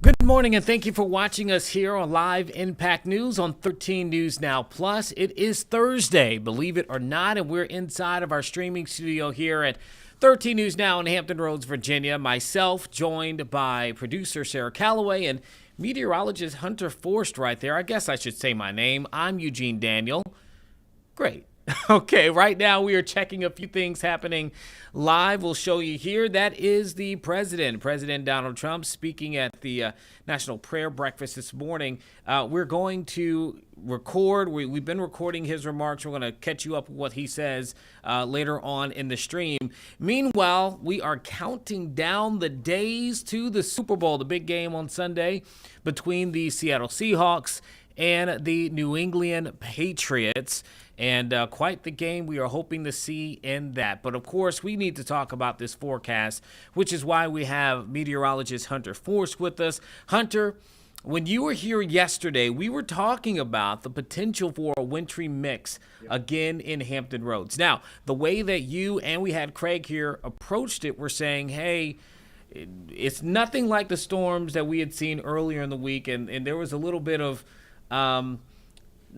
Good morning, and thank you for watching us here on Live Impact News on 13 News Now Plus. It is Thursday, believe it or not, and we're inside of our streaming studio here at 13 News Now in Hampton Roads, Virginia. Myself, joined by producer Sarah Calloway and meteorologist Hunter Forst right there. I guess I should say my name. I'm Eugene Daniel. Great. Okay, right now we are checking a few things happening live. We'll show you here. That is the President Donald Trump, speaking at the National Prayer Breakfast this morning. We're going to record. We've been recording his remarks. We're going to catch you up with what he says later on in the stream. Meanwhile, we are counting down the days to the Super Bowl, the big game on Sunday between the Seattle Seahawks and the New England Patriots. And quite the game we are hoping to see in that. But, of course, we need to talk about this forecast, which is why we have meteorologist Hunter Forst with us. Hunter, when you were here yesterday, we were talking about the potential for a wintry mix again in Hampton Roads. Now, the way that you and we had Craig here approached it, we're saying, hey, it's nothing like the storms that we had seen earlier in the week. And there was a little bit of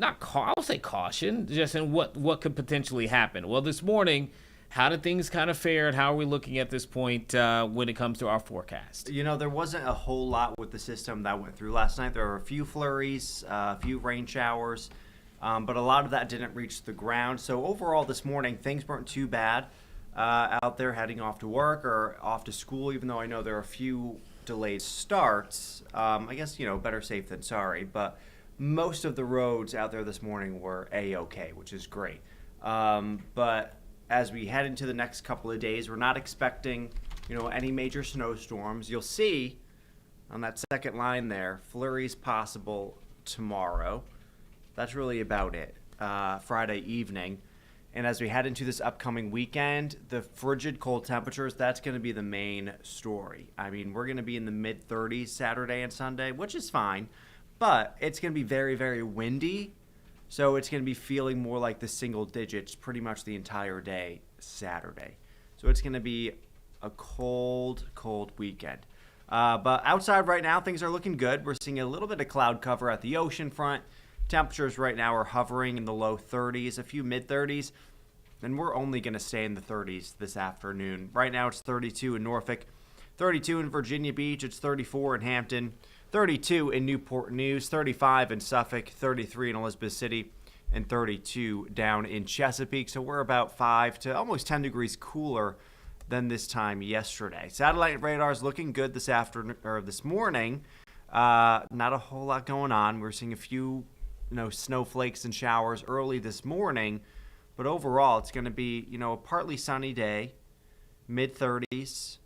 I'll say caution, just in what could potentially happen. Well, this morning, how did things kind of fare, and how are we looking at this point when it comes to our forecast? You know, there wasn't a whole lot with the system that went through last night. There were a few flurries, a few rain showers, but a lot of that didn't reach the ground. So overall this morning, things weren't too bad out there heading off to work or off to school, even though I know there are a few delayed starts. I guess, better safe than sorry, but most of the roads out there this morning were A-OK, which is great. But as we head into the next couple of days, we're not expecting, any major snowstorms. You'll see on that second line there, flurries possible tomorrow. That's really about it, Friday evening. And as we head into this upcoming weekend, the frigid cold temperatures, that's going to be the main story. I mean, we're going to be in the mid-30s Saturday and Sunday, which is fine. But it's going to be very, very windy, so it's going to be feeling more like the single digits pretty much the entire day Saturday. So it's going to be a cold, cold weekend. But outside right now, things are looking good. We're seeing a little bit of cloud cover at the ocean front. Temperatures right now are hovering in the low 30s, a few mid-30s, and we're only going to stay in the 30s this afternoon. Right now it's 32 in Norfolk, 32 in Virginia Beach, it's 34 in Hampton, 32 in Newport News, 35 in Suffolk, 33 in Elizabeth City, and 32 down in Chesapeake. So we're about 5 to almost 10 degrees cooler than this time yesterday. Satellite radar is looking good this afternoon or this morning. Not a whole lot going on. We're seeing a few, snowflakes and showers early this morning, but overall it's going to be, a partly sunny day, mid-30s.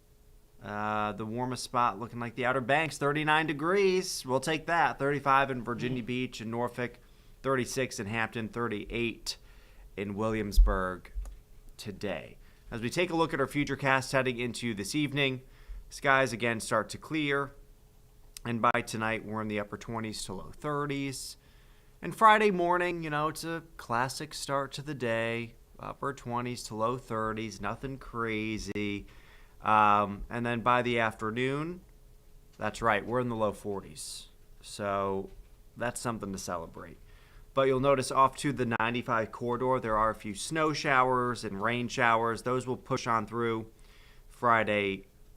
The warmest spot looking like the Outer Banks, 39 degrees. We'll take that. 35 in Virginia Beach and Norfolk, 36 in Hampton, 38 in Williamsburg today. As we take a look at our futurecast heading into this evening, skies again start to clear. And by tonight, we're in the upper 20s to low 30s. And Friday morning, it's a classic start to the day. Upper 20s to low 30s, nothing crazy. And then by the afternoon, that's right, we're in the low 40s. So that's something to celebrate. But you'll notice off to the 95 corridor, there are a few snow showers and rain showers. Those will push on through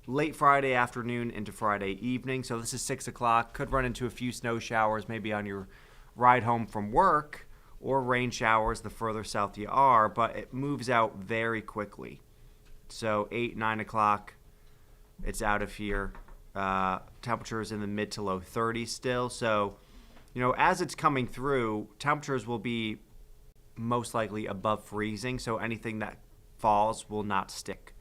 late Friday afternoon into Friday evening. So this is 6 o'clock. Could run into a few snow showers maybe on your ride home from work, or rain showers the further south you are, but it moves out very quickly. So 8, 9 o'clock, it's out of here. Temperatures in the mid to low 30s still. So as it's coming through, temperatures will be most likely above freezing, so anything that falls will not stick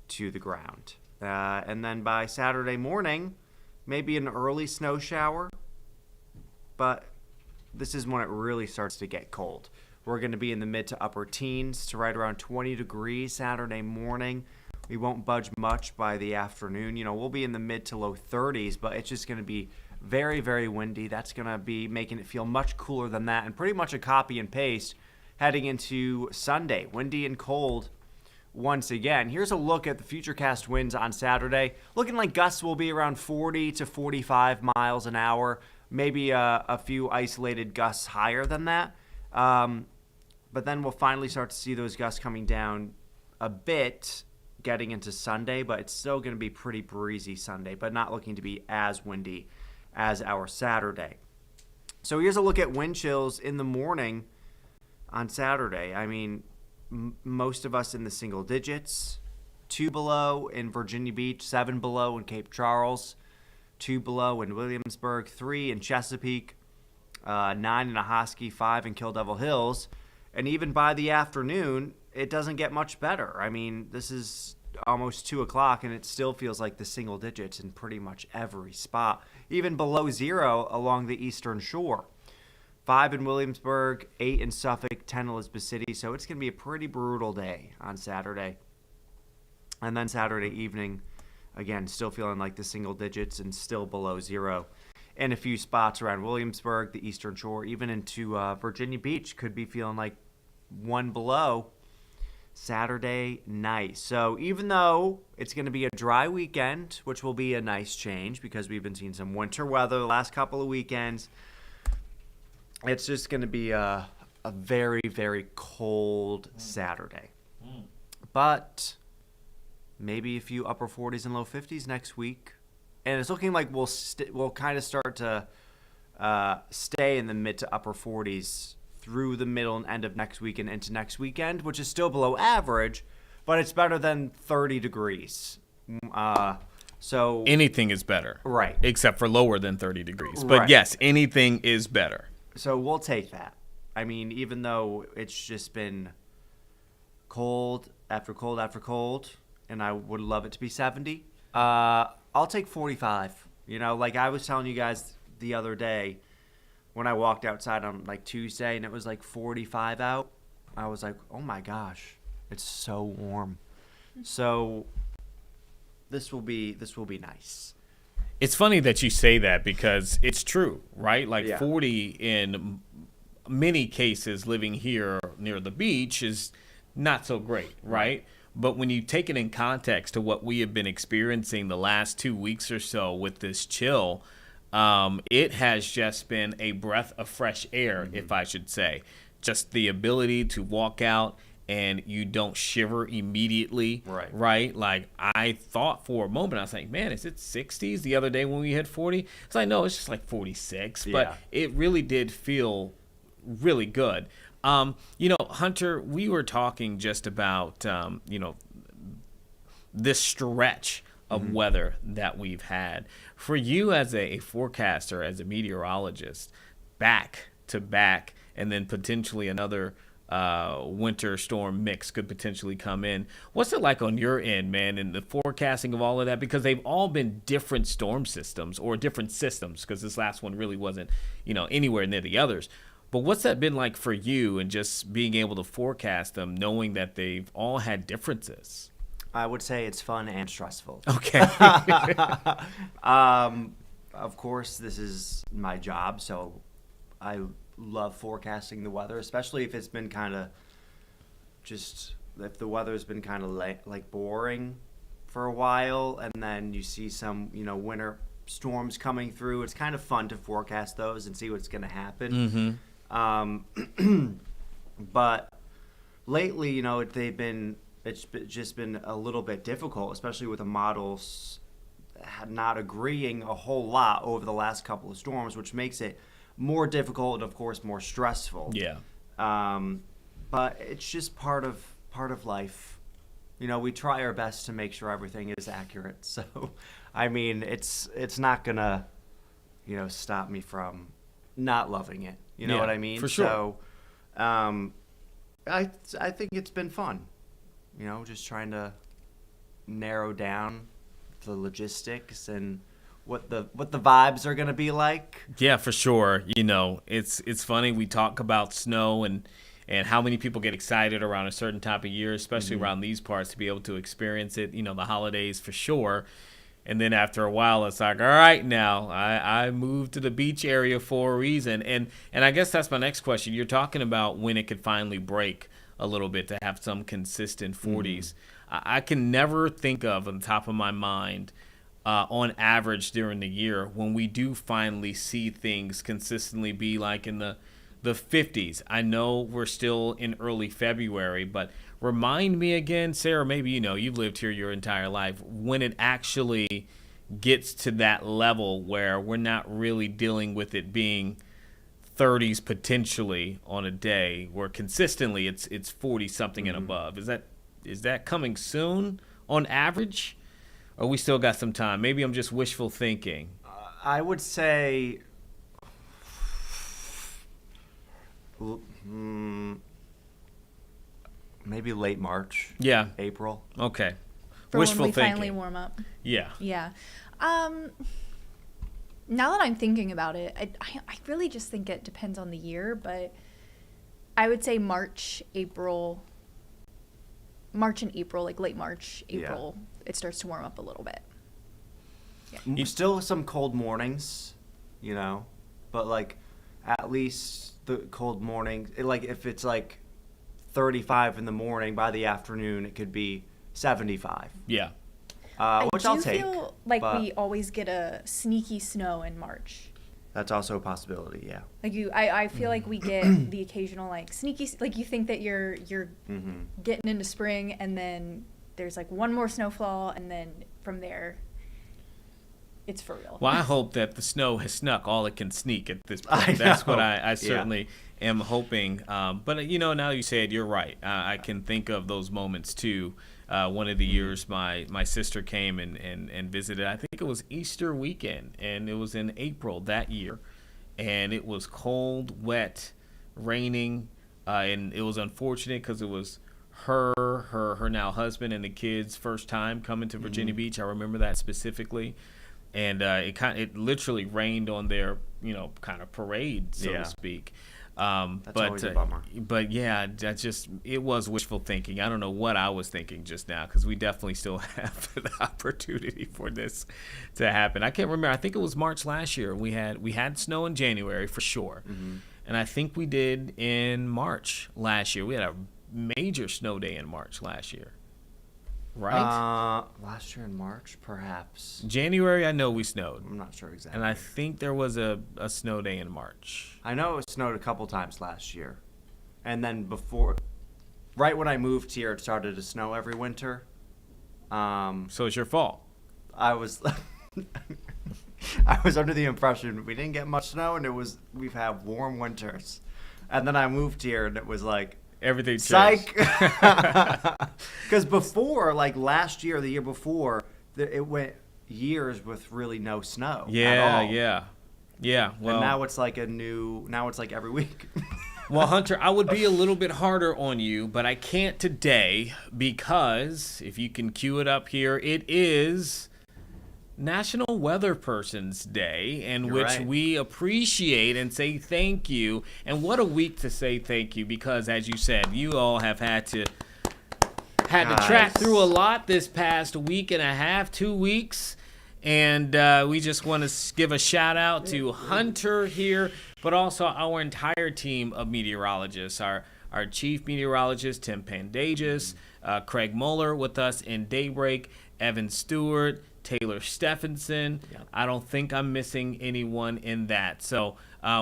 to the ground. And then by Saturday morning, maybe an early snow shower, but this is when it really starts to get cold. We're going to be in the mid to upper teens to right around 20 degrees Saturday morning. We won't budge much by the afternoon. We'll be in the mid to low 30s, but it's just going to be very, very windy. That's going to be making it feel much cooler than that, and pretty much a copy and paste heading into Sunday. Windy and cold once again. Here's a look at the futurecast winds on Saturday. Looking like gusts will be around 40 to 45 miles an hour. Maybe a few isolated gusts higher than that. But then we'll finally start to see those gusts coming down a bit getting into Sunday, but it's still going to be pretty breezy Sunday, but not looking to be as windy as our Saturday. So here's a look at wind chills in the morning on Saturday. I mean, most of us in the single digits. 2 below in Virginia Beach, 7 below in Cape Charles, 2 below in Williamsburg, 3 in Chesapeake, 9 in Ahoskie, 5 in Kill Devil Hills. And even by the afternoon, it doesn't get much better. I mean, this is almost 2 o'clock, and it still feels like the single digits in pretty much every spot, even below 0 along the eastern shore. 5 in Williamsburg, 8 in Suffolk, 10 Elizabeth City. So it's going to be a pretty brutal day on Saturday. And then Saturday evening, again, still feeling like the single digits and still below 0. And a few spots around Williamsburg, the eastern shore, even into Virginia Beach could be feeling like 1 below Saturday night. So even though it's going to be a dry weekend, which will be a nice change because we've been seeing some winter weather the last couple of weekends, it's just going to be a very, very cold Saturday. But maybe a few upper 40s and low 50s next week. And it's looking like we'll kind of start to stay in the mid to upper 40s through the middle and end of next week and into next weekend, which is still below average, but it's better than 30 degrees. So anything is better. Right. Except for lower than 30 degrees. But right. Yes, anything is better. So we'll take that. I mean, even though it's just been cold after cold after cold, and I would love it to be 70, I'll take 45. Like I was telling you guys the other day when I walked outside on like Tuesday and it was like 45 out, I was like, oh my gosh, it's so warm. So this will be nice. It's funny that you say that because it's true, right? Like Yeah. 40 in many cases living here near the beach is not so great, right? But when you take it in context to what we have been experiencing the last 2 weeks or so with this chill, it has just been a breath of fresh air, if I should say. Just the ability to walk out and you don't shiver immediately, right? Like I thought for a moment, I was like, man, is it 60s the other day when we hit 40? It's like, no, it's just like 46. Yeah. But it really did feel really good. Hunter, we were talking just about, this stretch of weather that we've had. For you as a forecaster, as a meteorologist, back to back, and then potentially another winter storm mix could potentially come in. What's it like on your end, man, in the forecasting of all of that? Because they've all been different storm systems or different systems, because this last one really wasn't, anywhere near the others. But what's that been like for you and just being able to forecast them, knowing that they've all had differences? I would say it's fun and stressful. Okay. Of course, this is my job, so I love forecasting the weather, especially if it's been kind of if the weather's been kind of like boring for a while, and then you see some, winter storms coming through. It's kind of fun to forecast those and see what's going to happen. But lately, it's just been a little bit difficult, especially with the models not agreeing a whole lot over the last couple of storms, which makes it more difficult and, of course, more stressful. Yeah. But it's just part of life. We try our best to make sure everything is accurate. So, I mean, it's not gonna, stop me from not loving it. You know Yeah, what I mean? for sure. So, I think it's been fun. You know, just trying to narrow down the logistics and what the vibes are going to be like. Yeah, for sure. You know, it's funny. We talk about snow and how many people get excited around a certain time of year, especially around these parts, to be able to experience it. You know, the holidays for sure. And then after a while, it's like, all right, now I moved to the beach area for a reason. And I guess that's my next question. You're talking about when it could finally break a little bit to have some consistent 40s. I can never think of, on the top of my mind, on average during the year, when we do finally see things consistently be like in the 50s. I know we're still in early February, but remind me again, Sarah, maybe you've lived here your entire life, when it actually gets to that level where we're not really dealing with it being 30s potentially on a day, where consistently it's 40 something and above. Is that coming soon on average? Or we still got some time? Maybe I'm just wishful thinking. I would say maybe late March. Yeah. April. Okay. For Wishful when we thinking. finally warm up. Yeah. Yeah. Now that I'm thinking about it, I really just think it depends on the year, but I would say March and April, like late March, April, it starts to warm up a little bit. Yeah. Still some cold mornings, but like at least the cold morning, like if it's like 35 in the morning, by the afternoon it could be 75. Yeah. Which I'll take. I do feel like we always get a sneaky snow in March. That's also a possibility, yeah. Like I feel like we get the occasional like sneaky, like you think that you're getting into spring, and then there's like one more snowfall, and then from there, it's for real. Well, I hope that the snow has snuck all it can sneak at this point. That's what I certainly am hoping. But now you said, you're right. I can think of those moments too. One of the years my sister came and visited, I think it was Easter weekend, and it was in April that year, and it was cold, wet, raining, and it was unfortunate because it was her now husband and the kids' first time coming to Virginia Beach. I remember that specifically, and it literally rained on their kind of parade, so to speak. That's always a bummer. But yeah, it was wishful thinking. I don't know what I was thinking just now, because we definitely still have the opportunity for this to happen. I can't remember. I think it was March last year. We had snow in January for sure, and I think we did in March last year. We had a major snow day in March last year. Right? Last year in March, perhaps. January, I know we snowed. I'm not sure exactly. And I think there was a snow day in March. I know it snowed a couple times last year. And then right when I moved here, it started to snow every winter. So it's your fault. I was I was under the impression we didn't get much snow, and we've had warm winters. And then I moved here, and it was like, everything psych. Because before, like last year, the year before, it went years with really no snow. Yeah. Well, and now it's like every week. Well, Hunter, I would be a little bit harder on you, but I can't today, because if you can cue it up here, it is National Weather Person's Day, in which we appreciate and say thank you. And what a week to say thank you, because as you said, you all have had to track through a lot this past week and a half, 2 weeks. And we just want to give a shout out to Hunter here, but also our entire team of meteorologists, our chief meteorologist, Tim Pandages, Craig Muller with us in Daybreak, Evan Stewart, Taylor Stephenson. Yep. I don't think I'm missing anyone in that. So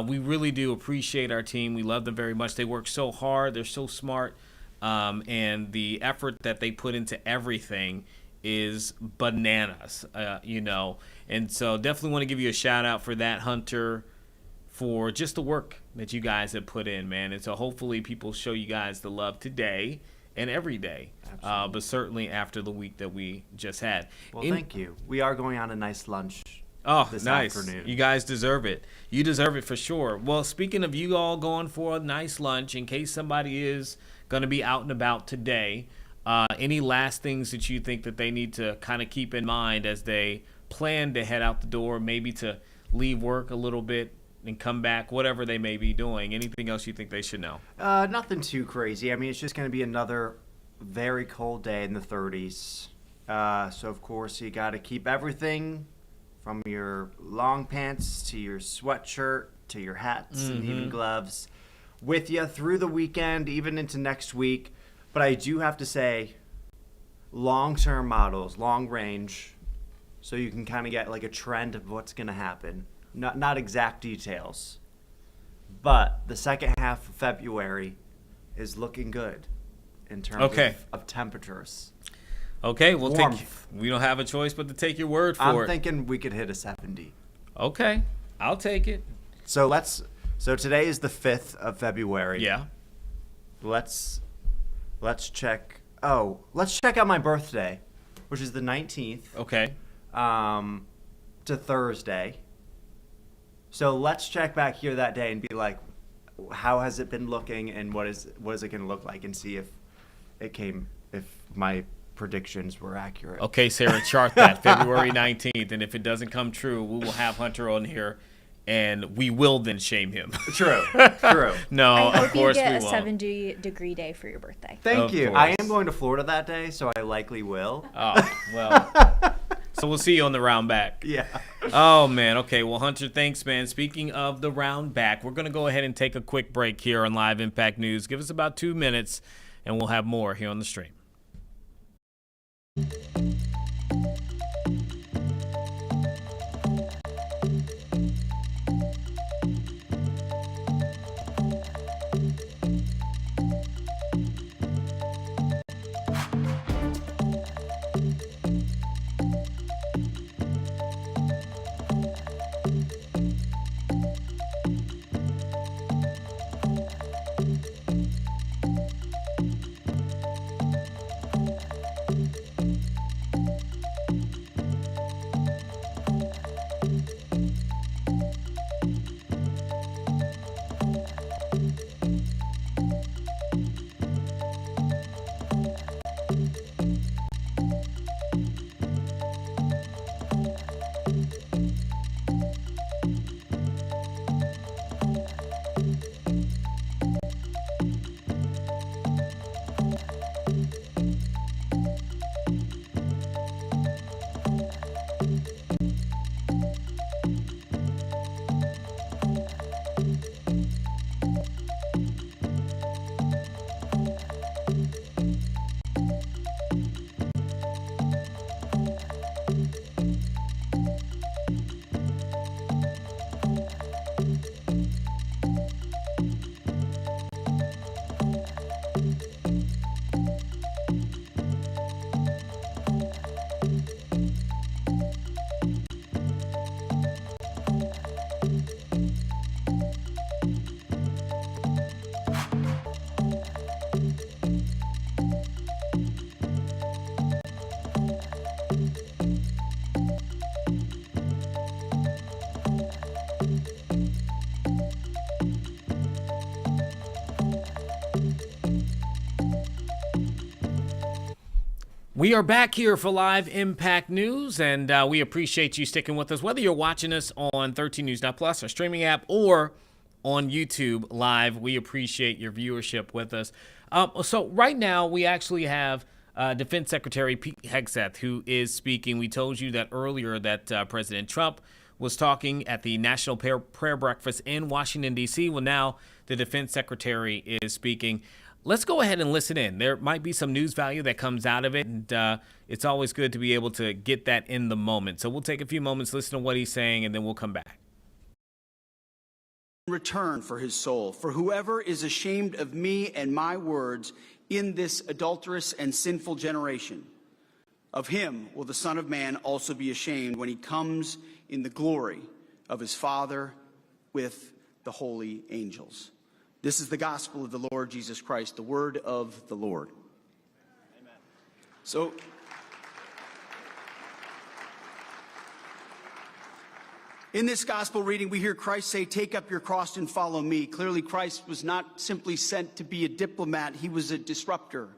we really do appreciate our team. We love them very much. They work so hard. They're so smart. And the effort that they put into everything is bananas, And so definitely want to give you a shout out for that, Hunter, for just the work that you guys have put in, man. And so hopefully people show you guys the love today and every day, but certainly after the week that we just had. Well, thank you. We are going on a nice lunch Oh, this nice. afternoon. You guys deserve it. You deserve it for sure. Well, speaking of you all going for a nice lunch, in case somebody is going to be out and about today, any last things that you think that they need to kind of keep in mind as they plan to head out the door, maybe to leave work a little bit and come back, whatever they may be doing? Anything else you think they should know? Nothing too crazy. I mean, it's just going to be another very cold day in the 30s. So, of course, you got to keep everything from your long pants to your sweatshirt to your hats and even gloves with you through the weekend, even into next week. But I do have to say, long-term models, long range, so you can kind of get like a trend of what's going to happen. Not exact details, but the second half of February is looking good in terms of temperatures. Okay, we'll Warmth. we don't have a choice but to take your word for I'm it. thinking we could hit a 70. Okay, I'll take it. So today is the 5th of February. Yeah. Let's check. Oh, let's check out my birthday, which is the 19th. Okay. To Thursday. So let's check back here that day and be like, how has it been looking, and what is it going to look like, and see if my predictions were accurate. Okay, Sarah, chart that February 19th, and if it doesn't come true, we will have Hunter on here, and we will then shame him. True. No, I of hope you course get we a won't. 70-degree day for your birthday. Thank Of you. course. I am going to Florida that day, so I likely will. Oh, well. So we'll see you on the round back. Yeah. Oh, man. Okay, well, Hunter, thanks, man. Speaking of the round back, we're going to go ahead and take a quick break here on Live Impact News. Give us about 2 minutes, and we'll have more here on the stream. We are back here for Live Impact News, and we appreciate you sticking with us, whether you're watching us on 13 News Now Plus, our streaming app, or on YouTube Live. We appreciate your viewership with us. So right now, we actually have Defense Secretary Pete Hegseth, who is speaking. We told you that earlier that President Trump was talking at the National Prayer Breakfast in Washington, D.C. Well, now the Defense Secretary is speaking. Let's go ahead and listen in. There might be some news value that comes out of it, and it's always good to be able to get that in the moment. So we'll take a few moments, listen to what he's saying, and then we'll come back. Return for his soul. For whoever is ashamed of me and my words in this adulterous and sinful generation, of him will the Son of Man also be ashamed when he comes in the glory of his Father with the holy angels. This is the gospel of the Lord Jesus Christ, the word of the Lord. Amen. In this gospel reading, we hear Christ say, "Take up your cross and follow me." Clearly, Christ was not simply sent to be a diplomat. He was a disruptor.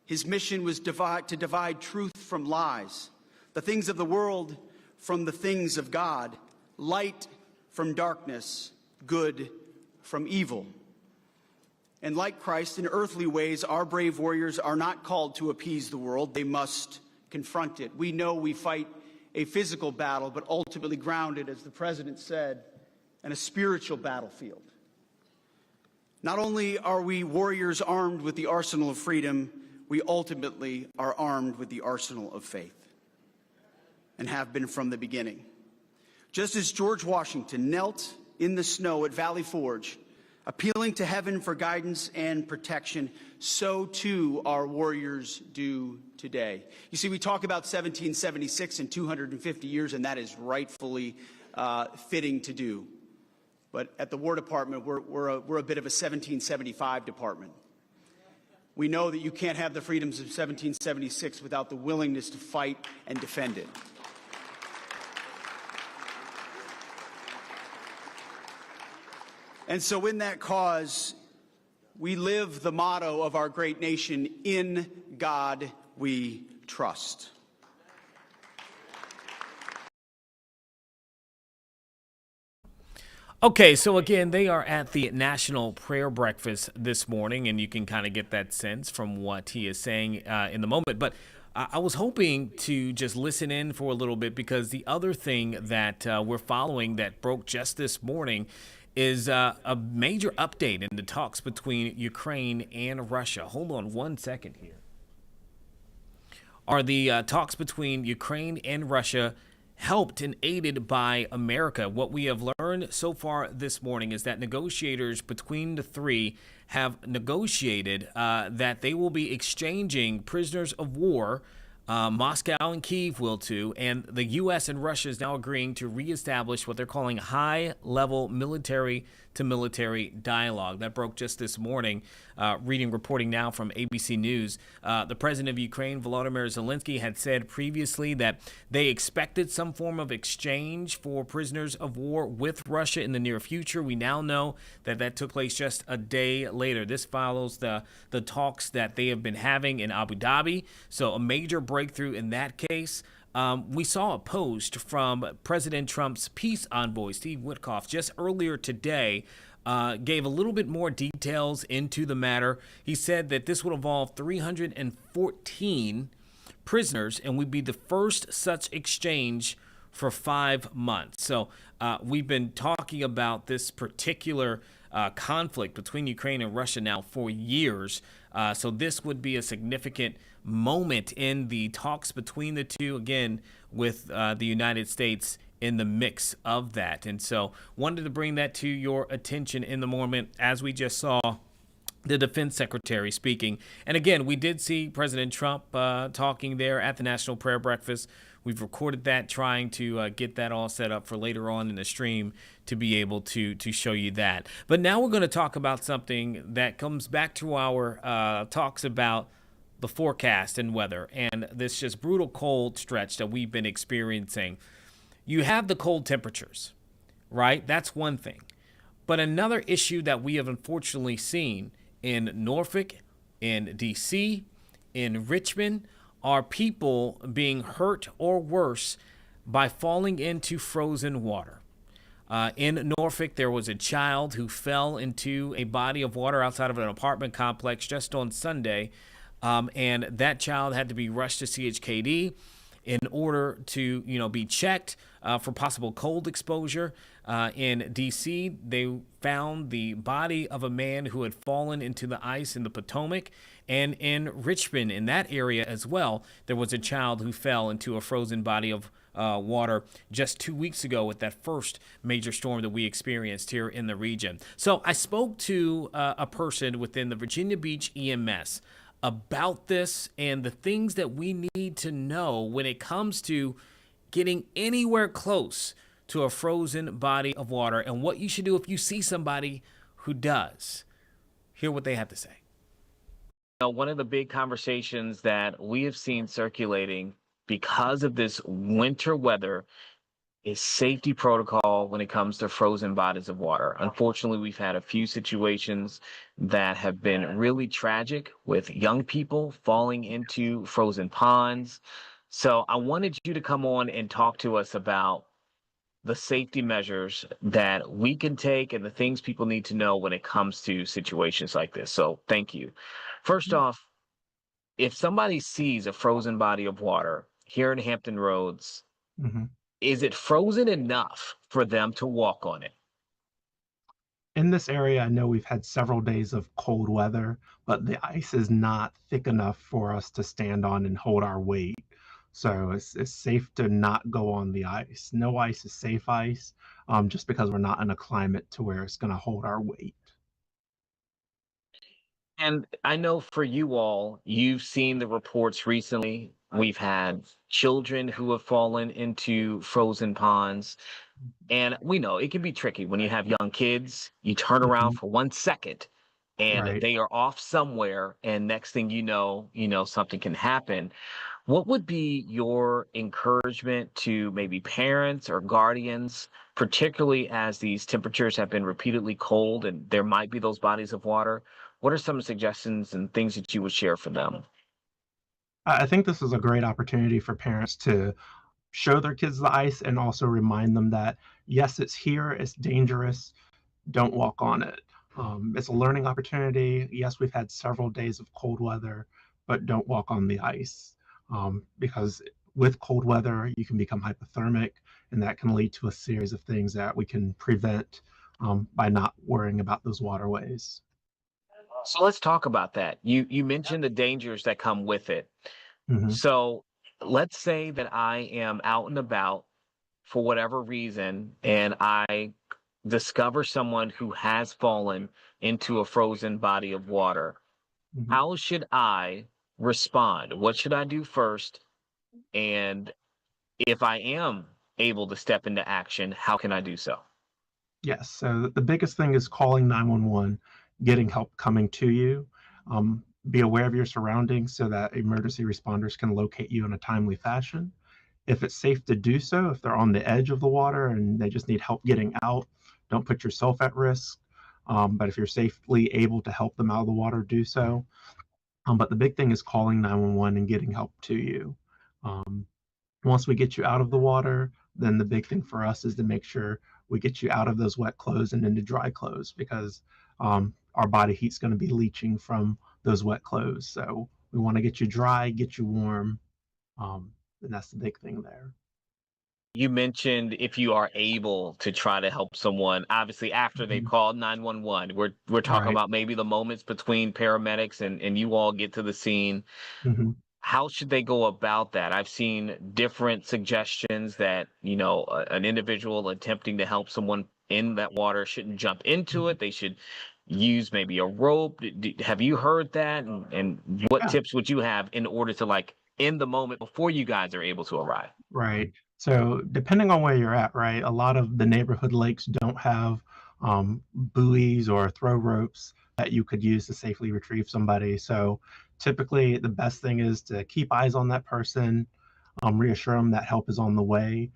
His mission was to divide truth from lies, the things of the world from the things of God, light from darkness, good from evil. And like Christ, in earthly ways, our brave warriors are not called to appease the world. They must confront it. We know we fight a physical battle, but ultimately grounded, as the president said, in a spiritual battlefield. Not only are we warriors armed with the arsenal of freedom, we ultimately are armed with the arsenal of faith, and have been from the beginning. Just as George Washington knelt in the snow at Valley Forge, appealing to heaven for guidance and protection, so too our warriors do today. You see, we talk about 1776 and 250 years, and that is rightfully fitting to do. But at the War Department, we're a bit of a 1775 department. We know that you can't have the freedoms of 1776 without the willingness to fight and defend it. And so in that cause, we live the motto of our great nation, "In God we trust." Okay, so again, they are at the National Prayer Breakfast this morning, and you can kind of get that sense from what he is saying in the moment. But I was hoping to just listen in for a little bit, because the other thing that we're following that broke just this morning is a major update in the talks between Ukraine and Russia. Hold on one second here. Are the talks between Ukraine and Russia helped and aided by America? What we have learned so far this morning is that negotiators between the three have negotiated that they will be exchanging prisoners of war. Moscow and Kyiv will too, and the U.S. and Russia is now agreeing to reestablish what they're calling high-level military-to-military dialogue. That broke just this morning. Reporting now from ABC News. The president of Ukraine, Volodymyr Zelensky, had said previously that they expected some form of exchange for prisoners of war with Russia in the near future. We now know that that took place just a day later. This follows the talks that they have been having in Abu Dhabi. So a major breakthrough in that case. We saw a post from President Trump's peace envoy, Steve Witkoff, just earlier today, gave a little bit more details into the matter. He said that this would involve 314 prisoners and would be the first such exchange for 5 months. So we've been talking about this particular conflict between Ukraine and Russia now for years. So this would be a significant moment in the talks between the two, again, with the United States in the mix of that. And so wanted to bring that to your attention in the moment, as we just saw the defense secretary speaking. And again, we did see President Trump talking there at the National Prayer Breakfast. We've recorded that, trying to get that all set up for later on in the stream to be able to show you that. But now we're going to talk about something that comes back to our talks about the forecast and weather and this just brutal cold stretch that we've been experiencing. You have the cold temperatures, right? That's one thing. But another issue that we have unfortunately seen in Norfolk, in D.C., in Richmond, are people being hurt or worse by falling into frozen water. In Norfolk, there was a child who fell into a body of water outside of an apartment complex just on Sunday, and that child had to be rushed to CHKD in order to, be checked for possible cold exposure. In D.C., they found the body of a man who had fallen into the ice in the Potomac. And in Richmond, in that area as well, there was a child who fell into a frozen body of water just 2 weeks ago with that first major storm that we experienced here in the region. So I spoke to a person within the Virginia Beach EMS about this and the things that we need to know when it comes to getting anywhere close to a frozen body of water and what you should do if you see somebody who does. Hear what they have to say. One of the big conversations that we have seen circulating because of this winter weather is safety protocol when it comes to frozen bodies of water. Unfortunately, we've had a few situations that have been really tragic with young people falling into frozen ponds. So I wanted you to come on and talk to us about the safety measures that we can take and the things people need to know when it comes to situations like this. So thank you. First off, if somebody sees a frozen body of water here in Hampton Roads, Mhm. is it frozen enough for them to walk on it? In this area, I know we've had several days of cold weather, but the ice is not thick enough for us to stand on and hold our weight. So it's safe to not go on the ice. No ice is safe ice, just because we're not in a climate to where it's going to hold our weight. And I know for you all, you've seen the reports recently. We've had children who have fallen into frozen ponds. And we know it can be tricky when you have young kids. You turn around Mhm. for 1 second and Right. they are off somewhere, and next thing you know, something can happen. What would be your encouragement to maybe parents or guardians, particularly as these temperatures have been repeatedly cold and there might be those bodies of water? What are some suggestions and things that you would share for them? I think this is a great opportunity for parents to show their kids the ice and also remind them that, yes, it's here, it's dangerous, don't walk on it. It's a learning opportunity. Yes, we've had several days of cold weather, but don't walk on the ice, because with cold weather, you can become hypothermic, and that can lead to a series of things that we can prevent, by not worrying about those waterways. So let's talk about that. You mentioned the dangers that come with it. Hmm. So let's say that I am out and about for whatever reason, and I discover someone who has fallen into a frozen body of water. Hmm. How should I respond? What should I do first? And if I am able to step into action, how can I do so? Yes. So the biggest thing is calling 911, getting help coming to you. Be aware of your surroundings so that emergency responders can locate you in a timely fashion. If it's safe to do so, if they're on the edge of the water and they just need help getting out, don't put yourself at risk. But if you're safely able to help them out of the water, do so. But the big thing is calling 911 and getting help to you. Um, Once we get you out of the water, then the big thing for us is to make sure we get you out of those wet clothes and into dry clothes because, our body heat's going to be leaching from those wet clothes. So we want to get you dry, get you warm, um, and that's the big thing there. You mentioned if you are able to try to help someone, obviously after they've Mhm. called 911, we're talking Right. about maybe the moments between paramedics and you all get to the scene. Hmm. How should they go about that? I've seen different suggestions that, an individual attempting to help someone in that water shouldn't jump into it. They should use maybe a rope. Have you heard that? And what Yeah. tips would you have in order to like in the moment before you guys are able to arrive? Right. So depending on where you're at, right, a lot of the neighborhood lakes don't have, buoys or throw ropes that you could use to safely retrieve somebody. So typically, the best thing is to keep eyes on that person, reassure them that help is on the way.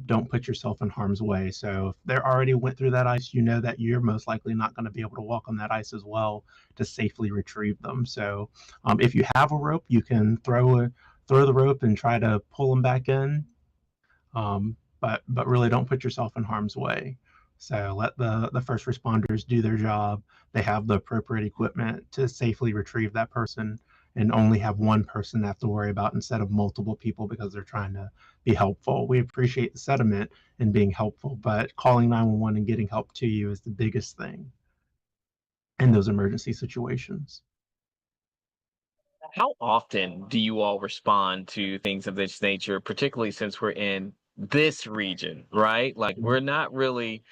Don't put yourself in harm's way. So if they already went through that ice, you know that you're most likely not going to be able to walk on that ice as well to safely retrieve them. So if you have a rope, you can throw the rope and try to pull them back in. But really don't put yourself in harm's way. So let the first responders do their job. They have the appropriate equipment to safely retrieve that person and only have one person to have to worry about instead of multiple people because they're trying to be helpful. We appreciate the sentiment and being helpful, but calling 911 and getting help to you is the biggest thing in those emergency situations. How often do you all respond to things of this nature, particularly since we're in this region, right? Like Mhm. we're not really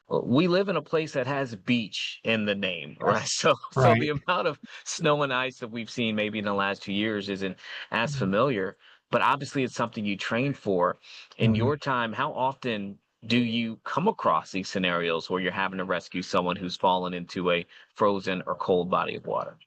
we live in a place that has beach in the name, right? Yes. So the Right. amount of snow and ice that we've seen maybe in the last 2 years isn't as Mhm. familiar, but obviously it's something you train for. In Mhm. your time, how often do you come across these scenarios where you're having to rescue someone who's fallen into a frozen or cold body of water?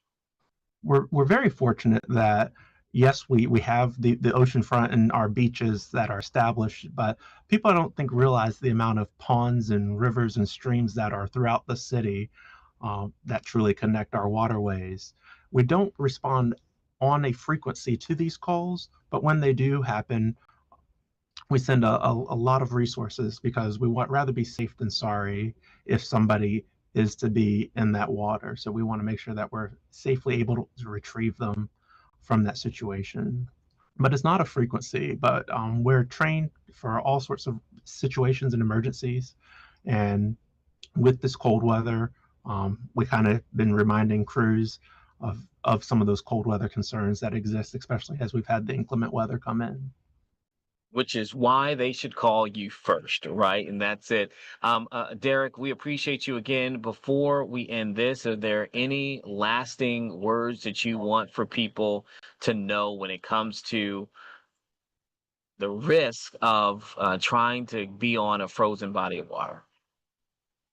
We're very fortunate that yes, we have the ocean front and our beaches that are established, but people I don't think realize the amount of ponds and rivers and streams that are throughout the city that truly connect our waterways. We don't respond on a frequency to these calls, but when they do happen, we send a lot of resources because we want rather be safe than sorry if somebody is to be in that water. So we want to make sure that we're safely able to retrieve them from that situation. But it's not a frequency, but we're trained for all sorts of situations and emergencies. And with this cold weather, we kind of been reminding crews of some of those cold weather concerns that exist, especially as we've had the inclement weather come in. Which is why they should call you first, right? And that's it. Derek, we appreciate you again. Before we end this, are there any lasting words that you want for people to know when it comes to the risk of trying to be on a frozen body of water?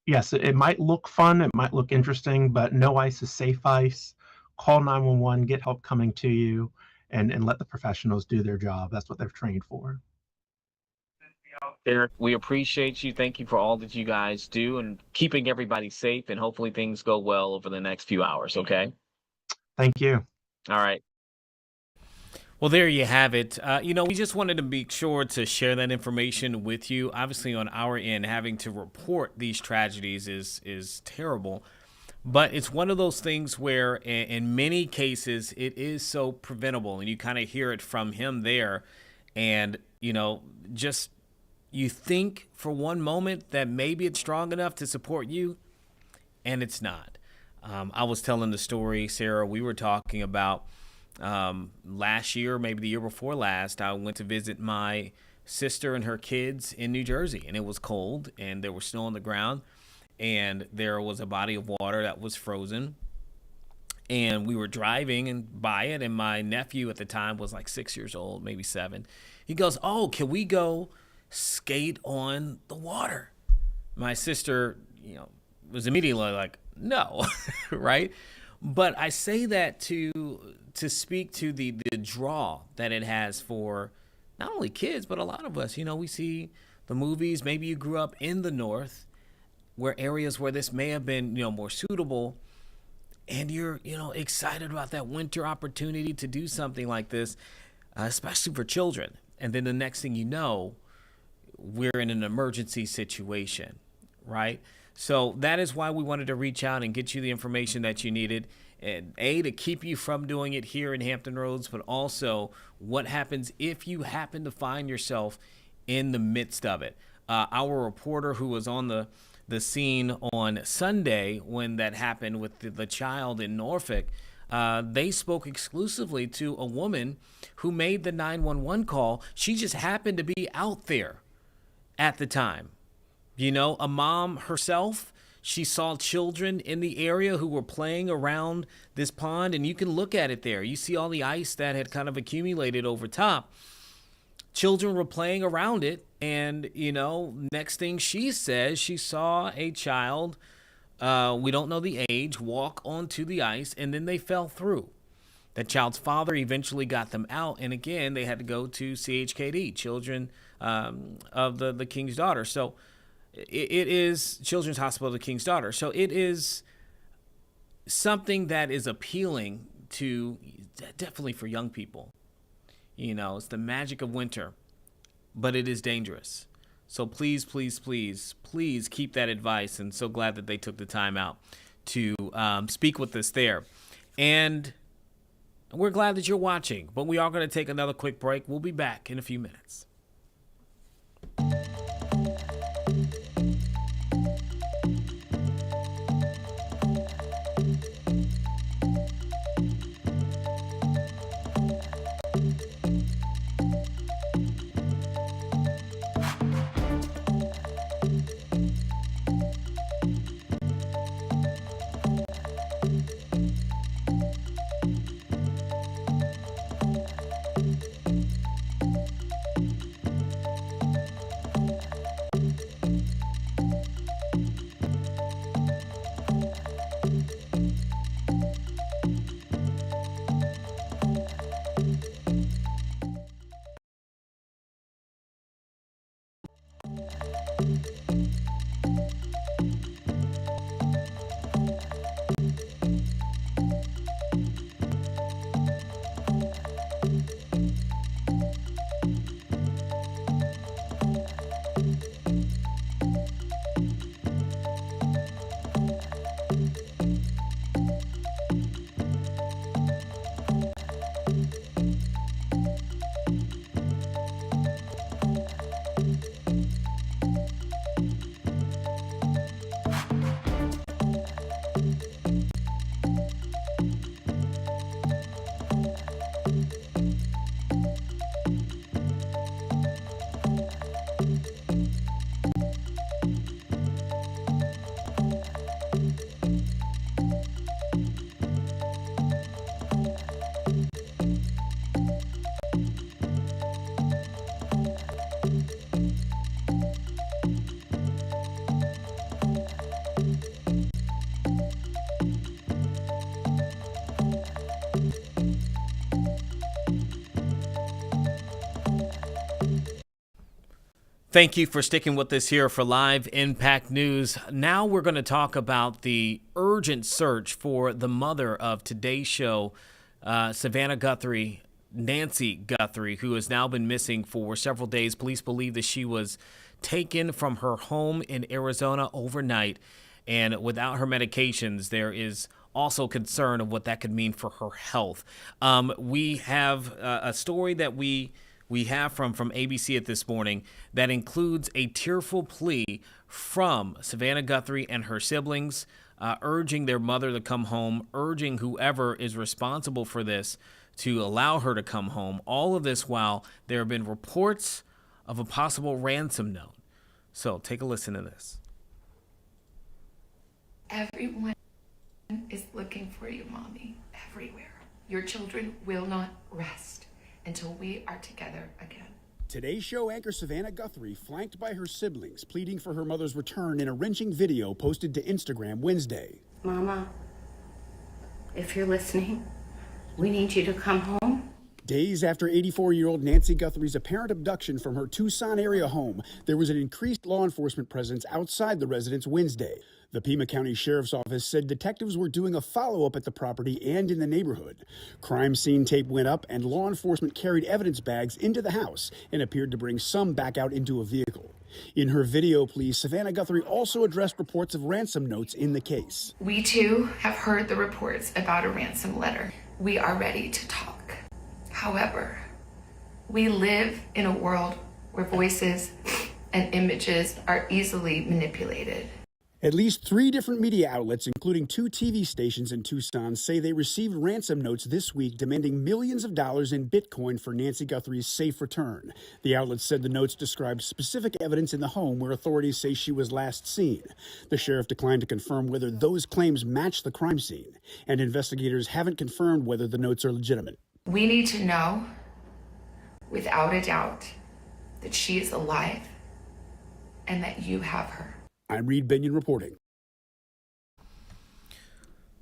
Yes, it might look fun, it might look interesting, but no ice is safe ice. Call 911, get help coming to you, and let the professionals do their job. That's what they're trained for. Derek, we appreciate you. Thank you for all that you guys do and keeping everybody safe. And hopefully things go well over the next few hours. Okay. Thank you. All right. Well, there you have it. We just wanted to be sure to share that information with you. Obviously, on our end, having to report these tragedies is terrible. But it's one of those things where in many cases, it is so preventable. And you kind of hear it from him there. And, just you think for one moment that maybe it's strong enough to support you, and it's not. I was telling the story, Sarah, we were talking about last year, maybe the year before last, I went to visit my sister and her kids in New Jersey, and it was cold, and there was snow on the ground, and there was a body of water that was frozen, and we were driving and by it, and my nephew at the time was like 6 years old, maybe 7. He goes, "Oh, can we go skate on the water?" My sister, was immediately like, "No," right? But I say that to speak to the draw that it has for not only kids, but a lot of us. We see the movies. Maybe you grew up in the North, where areas where this may have been, more suitable, and you're, excited about that winter opportunity to do something like this, especially for children. And then the next thing you know, we're in an emergency situation, right? So that is why we wanted to reach out and get you the information that you needed, and to keep you from doing it here in Hampton Roads, but also what happens if you happen to find yourself in the midst of it. Our reporter who was on the scene on Sunday when that happened with the child in Norfolk, they spoke exclusively to a woman who made the 911 call. She just happened to be out there at the time. A mom herself, she saw children in the area who were playing around this pond, and you can look at it there. You see all the ice that had kind of accumulated over top. Children were playing around it, and, next thing she says, she saw a child, we don't know the age, walk onto the ice, and then they fell through. The child's father eventually got them out, and again, they had to go to CHKD, Children of the King's Daughter. So it is Children's Hospital of the King's Daughter. So it is something that is appealing to definitely for young people. It's the magic of winter, but it is dangerous. So please, please, please, please keep that advice. And so glad that they took the time out to speak with us there. And we're glad that you're watching, but we are going to take another quick break. We'll be back in a few minutes. Thank you for sticking with us here for Live Impact News. Now we're going to talk about the urgent search for the mother of today's show, Savannah Guthrie, Nancy Guthrie, who has now been missing for several days. Police believe that she was taken from her home in Arizona overnight, and without her medications, there is also concern of what that could mean for her health. We have a story that we have from ABC at this morning that includes a tearful plea from Savannah Guthrie and her siblings, urging their mother to come home, urging whoever is responsible for this to allow her to come home. All of this while there have been reports of a possible ransom note. So take a listen to this. Everyone is looking for you, Mommy, everywhere. Your children will not rest until we are together again. Today's show anchor Savannah Guthrie, flanked by her siblings, pleading for her mother's return in a wrenching video posted to Instagram Wednesday. Mama, if you're listening, we need you to come home. Days after 84-year-old Nancy Guthrie's apparent abduction from her Tucson area home, there was an increased law enforcement presence outside the residence Wednesday. The Pima County Sheriff's Office said detectives were doing a follow-up at the property and in the neighborhood. Crime scene tape went up and law enforcement carried evidence bags into the house and appeared to bring some back out into a vehicle. In her video plea, Savannah Guthrie also addressed reports of ransom notes in the case. We too have heard the reports about a ransom letter. We are ready to talk. However, we live in a world where voices and images are easily manipulated. At least 3 different media outlets, including 2 TV stations in Tucson, say they received ransom notes this week demanding millions of dollars in Bitcoin for Nancy Guthrie's safe return. The outlets said the notes described specific evidence in the home where authorities say she was last seen. The sheriff declined to confirm whether those claims match the crime scene, and investigators haven't confirmed whether the notes are legitimate. We need to know, without a doubt, that she is alive and that you have her. I'm Reed Binion reporting.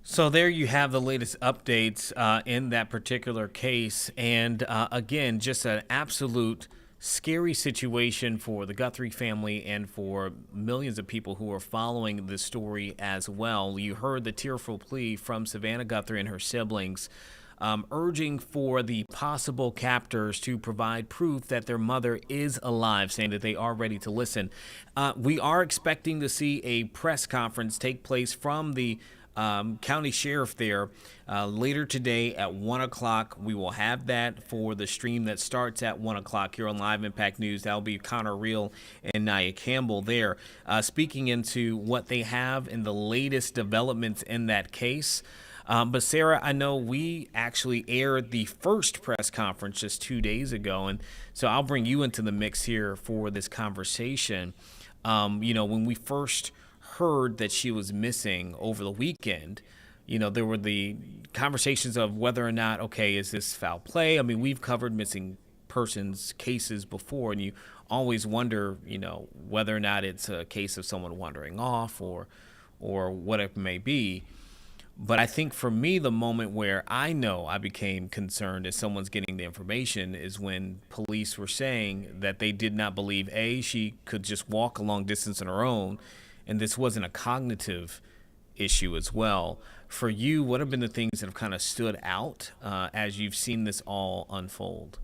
So there you have the latest updates in that particular case. And again, just an absolute scary situation for the Guthrie family and for millions of people who are following the story as well. You heard the tearful plea from Savannah Guthrie and her siblings, urging for the possible captors to provide proof that their mother is alive, saying that they are ready to listen. We are expecting to see a press conference take place from the county sheriff there later today at 1 o'clock. We will have that for the stream that starts at 1 o'clock here on Live Impact News. That'll be Connor Reel and Nia Campbell there, speaking into what they have in the latest developments in that case. But Sarah, I know we actually aired the first press conference just 2 days ago, and so I'll bring you into the mix here for this conversation. When we first heard that she was missing over the weekend, there were the conversations of whether or not, okay, is this foul play? I mean, we've covered missing persons cases before, and you always wonder, whether or not it's a case of someone wandering off or what it may be. But I think for me, the moment where I know I became concerned as someone's getting the information is when police were saying that they did not believe, A, she could just walk a long distance on her own, and this wasn't a cognitive issue as well. For you, what have been the things that have kind of stood out as you've seen this all unfold?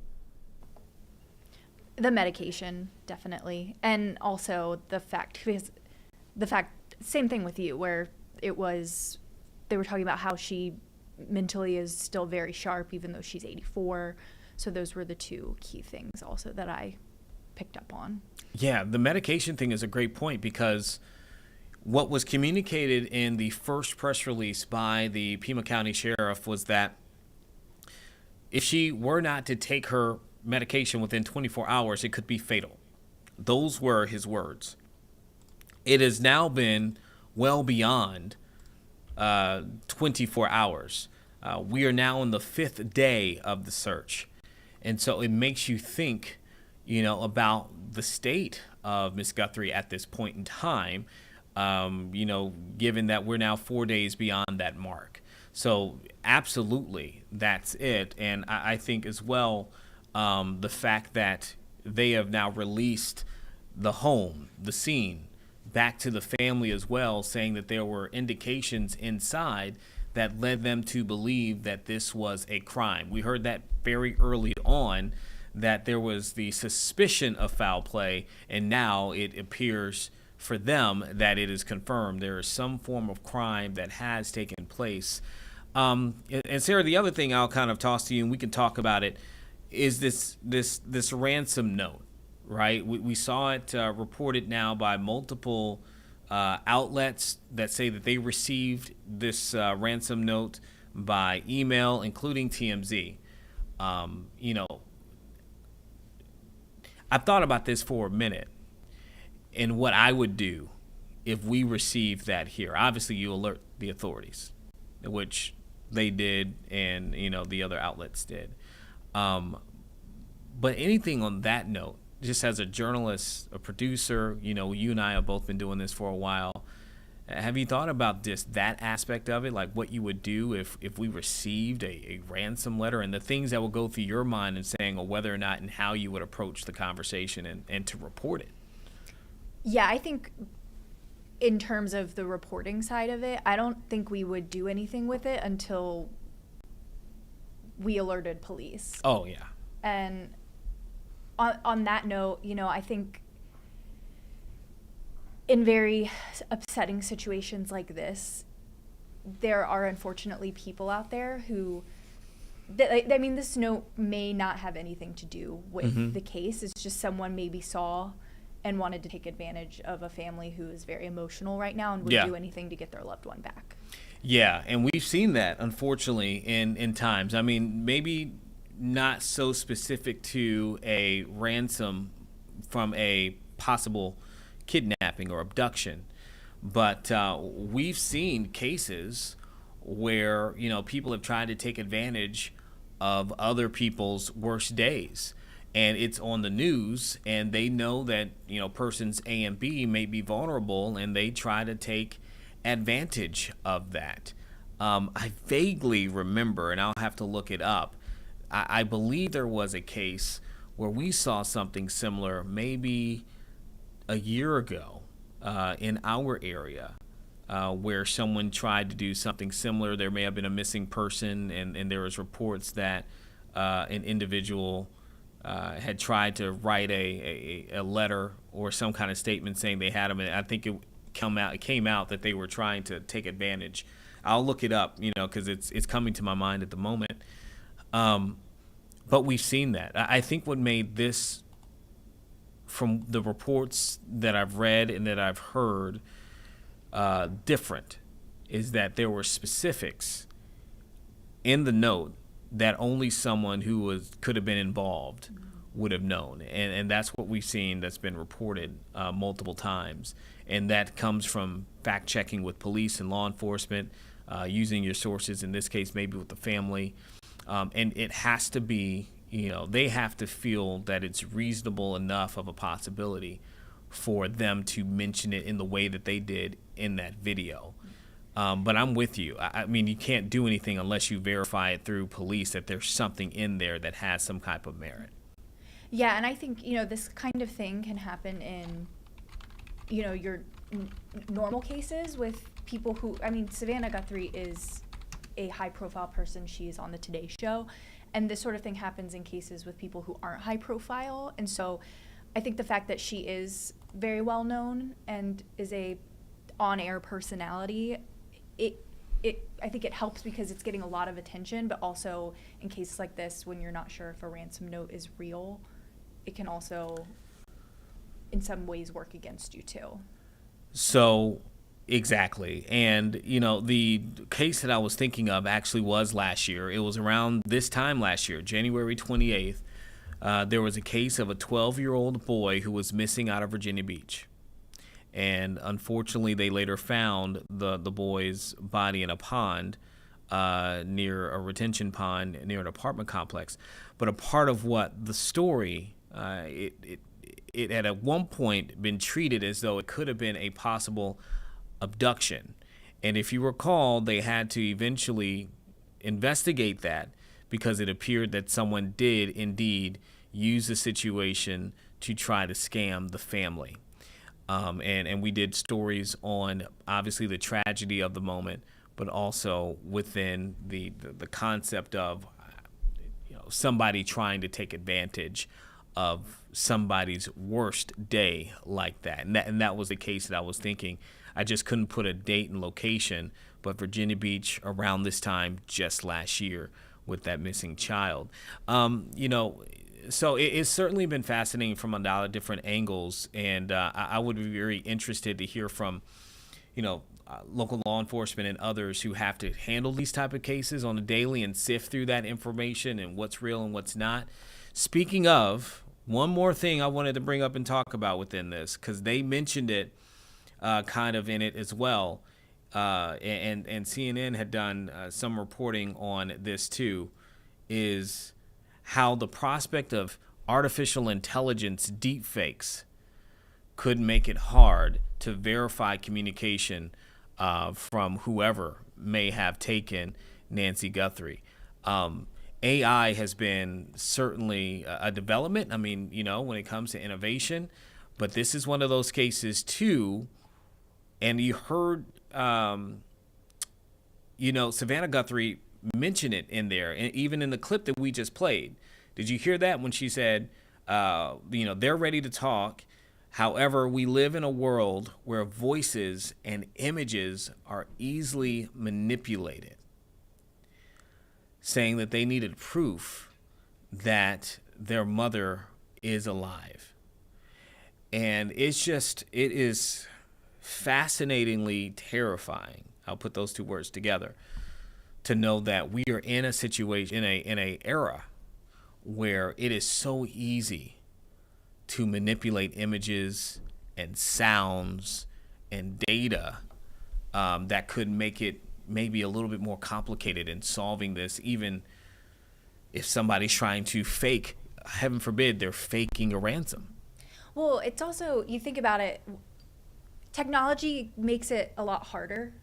The medication, definitely. And also the fact, same thing with you, where they were talking about how she mentally is still very sharp, even though she's 84. So those were the 2 key things also that I picked up on. Yeah, the medication thing is a great point, because what was communicated in the first press release by the Pima County Sheriff was that if she were not to take her medication within 24 hours, it could be fatal. Those were his words. It has now been well beyond 24 hours. We are now in the 5th day of the search. And so it makes you think, about the state of Miss Guthrie at this point in time, given that we're now 4 days beyond that mark. So absolutely, that's it. And I think as well, the fact that they have now released the home, the scene, back to the family as well, saying that there were indications inside that led them to believe that this was a crime. We heard that very early on, that there was the suspicion of foul play, and now it appears for them that it is confirmed there is some form of crime that has taken place. And Sarah, the other thing I'll kind of toss to you, and we can talk about it, is this ransom note, right? We saw it reported now by multiple outlets that say that they received this ransom note by email, including TMZ. I've thought about this for a minute and what I would do if we received that here. Obviously, you alert the authorities, which they did, and the other outlets did. But anything on that note, just as a journalist, a producer, you and I have both been doing this for a while. Have you thought about just that aspect of it, like what you would do if we received a ransom letter, and the things that would go through your mind and saying, or whether or not and how you would approach the conversation and to report it? Yeah, I think in terms of the reporting side of it, I don't think we would do anything with it until we alerted police. Oh, yeah. And on that note, I think in very upsetting situations like this, there are unfortunately people out there who, this note may not have anything to do with the case. It's just someone maybe saw and wanted to take advantage of a family who is very emotional right now and would do anything to get their loved one back. Yeah, and we've seen that, unfortunately, in times. Maybe not so specific to a ransom from a possible kidnapping or abduction, but we've seen cases where people have tried to take advantage of other people's worst days, and it's on the news, and they know that persons A and B may be vulnerable, and they try to take advantage of that. I vaguely remember, and I'll have to look it up, I believe there was a case where we saw something similar maybe a year ago in our area, where someone tried to do something similar. There may have been a missing person, and there was reports that an individual had tried to write a letter or some kind of statement saying they had him, and I think it came out that they were trying to take advantage. I'll look it up, because it's coming to my mind at the moment. But we've seen that. I think what made this, from the reports that I've read and that I've heard, different, is that there were specifics in the note that only someone who could have been involved would have known. And that's what we've seen that's been reported multiple times. And that comes from fact-checking with police and law enforcement, using your sources, in this case maybe with the family. And it has to be, they have to feel that it's reasonable enough of a possibility for them to mention it in the way that they did in that video. But I'm with you. You can't do anything unless you verify it through police that there's something in there that has some type of merit. Yeah, and I think, this kind of thing can happen in, your normal cases with people who, Savannah Guthrie is a high-profile person. She's on the Today Show, and this sort of thing happens in cases with people who aren't high-profile. And so I think the fact that she is very well-known and is a on-air personality, I think it helps because it's getting a lot of attention, but also in cases like this, when you're not sure if a ransom note is real, it can also, in some ways, work against you too. So, exactly. And, the case that I was thinking of actually was last year. It was around this time last year, January 28th. There was a case of a 12-year-old boy who was missing out of Virginia Beach. And unfortunately, they later found the boy's body in a pond near a retention pond near an apartment complex. But a part of what the story, it had at one point been treated as though it could have been a possible abduction. And if you recall, they had to eventually investigate that because it appeared that someone did indeed use the situation to try to scam the family. And we did stories on obviously the tragedy of the moment, but also within the concept of somebody trying to take advantage of somebody's worst day like that. And that was the case that I was thinking. I just couldn't put a date and location, but Virginia Beach around this time just last year with that missing child. So it's certainly been fascinating from a lot of different angles, and I would be very interested to hear from, local law enforcement and others who have to handle these type of cases on a daily and sift through that information and what's real and what's not. Speaking of, one more thing I wanted to bring up and talk about within this, because they mentioned it kind of in it as well, and CNN had done some reporting on this too, is how the prospect of artificial intelligence deepfakes could make it hard to verify communication from whoever may have taken Nancy Guthrie. AI has been certainly a development. I mean, when it comes to innovation, but this is one of those cases too. And you heard, Savannah Guthrie mention it in there, and even in the clip that we just played. Did you hear that when she said, they're ready to talk? However, we live in a world where voices and images are easily manipulated, saying that they needed proof that their mother is alive. And it is fascinatingly terrifying. I'll put those two words together to know that we are in a situation, in a era where it is so easy to manipulate images and sounds and data that could make it maybe a little bit more complicated in solving this, even if somebody's trying to fake, heaven forbid, they're faking a ransom. Well, it's also, you think about it, technology makes it a lot harder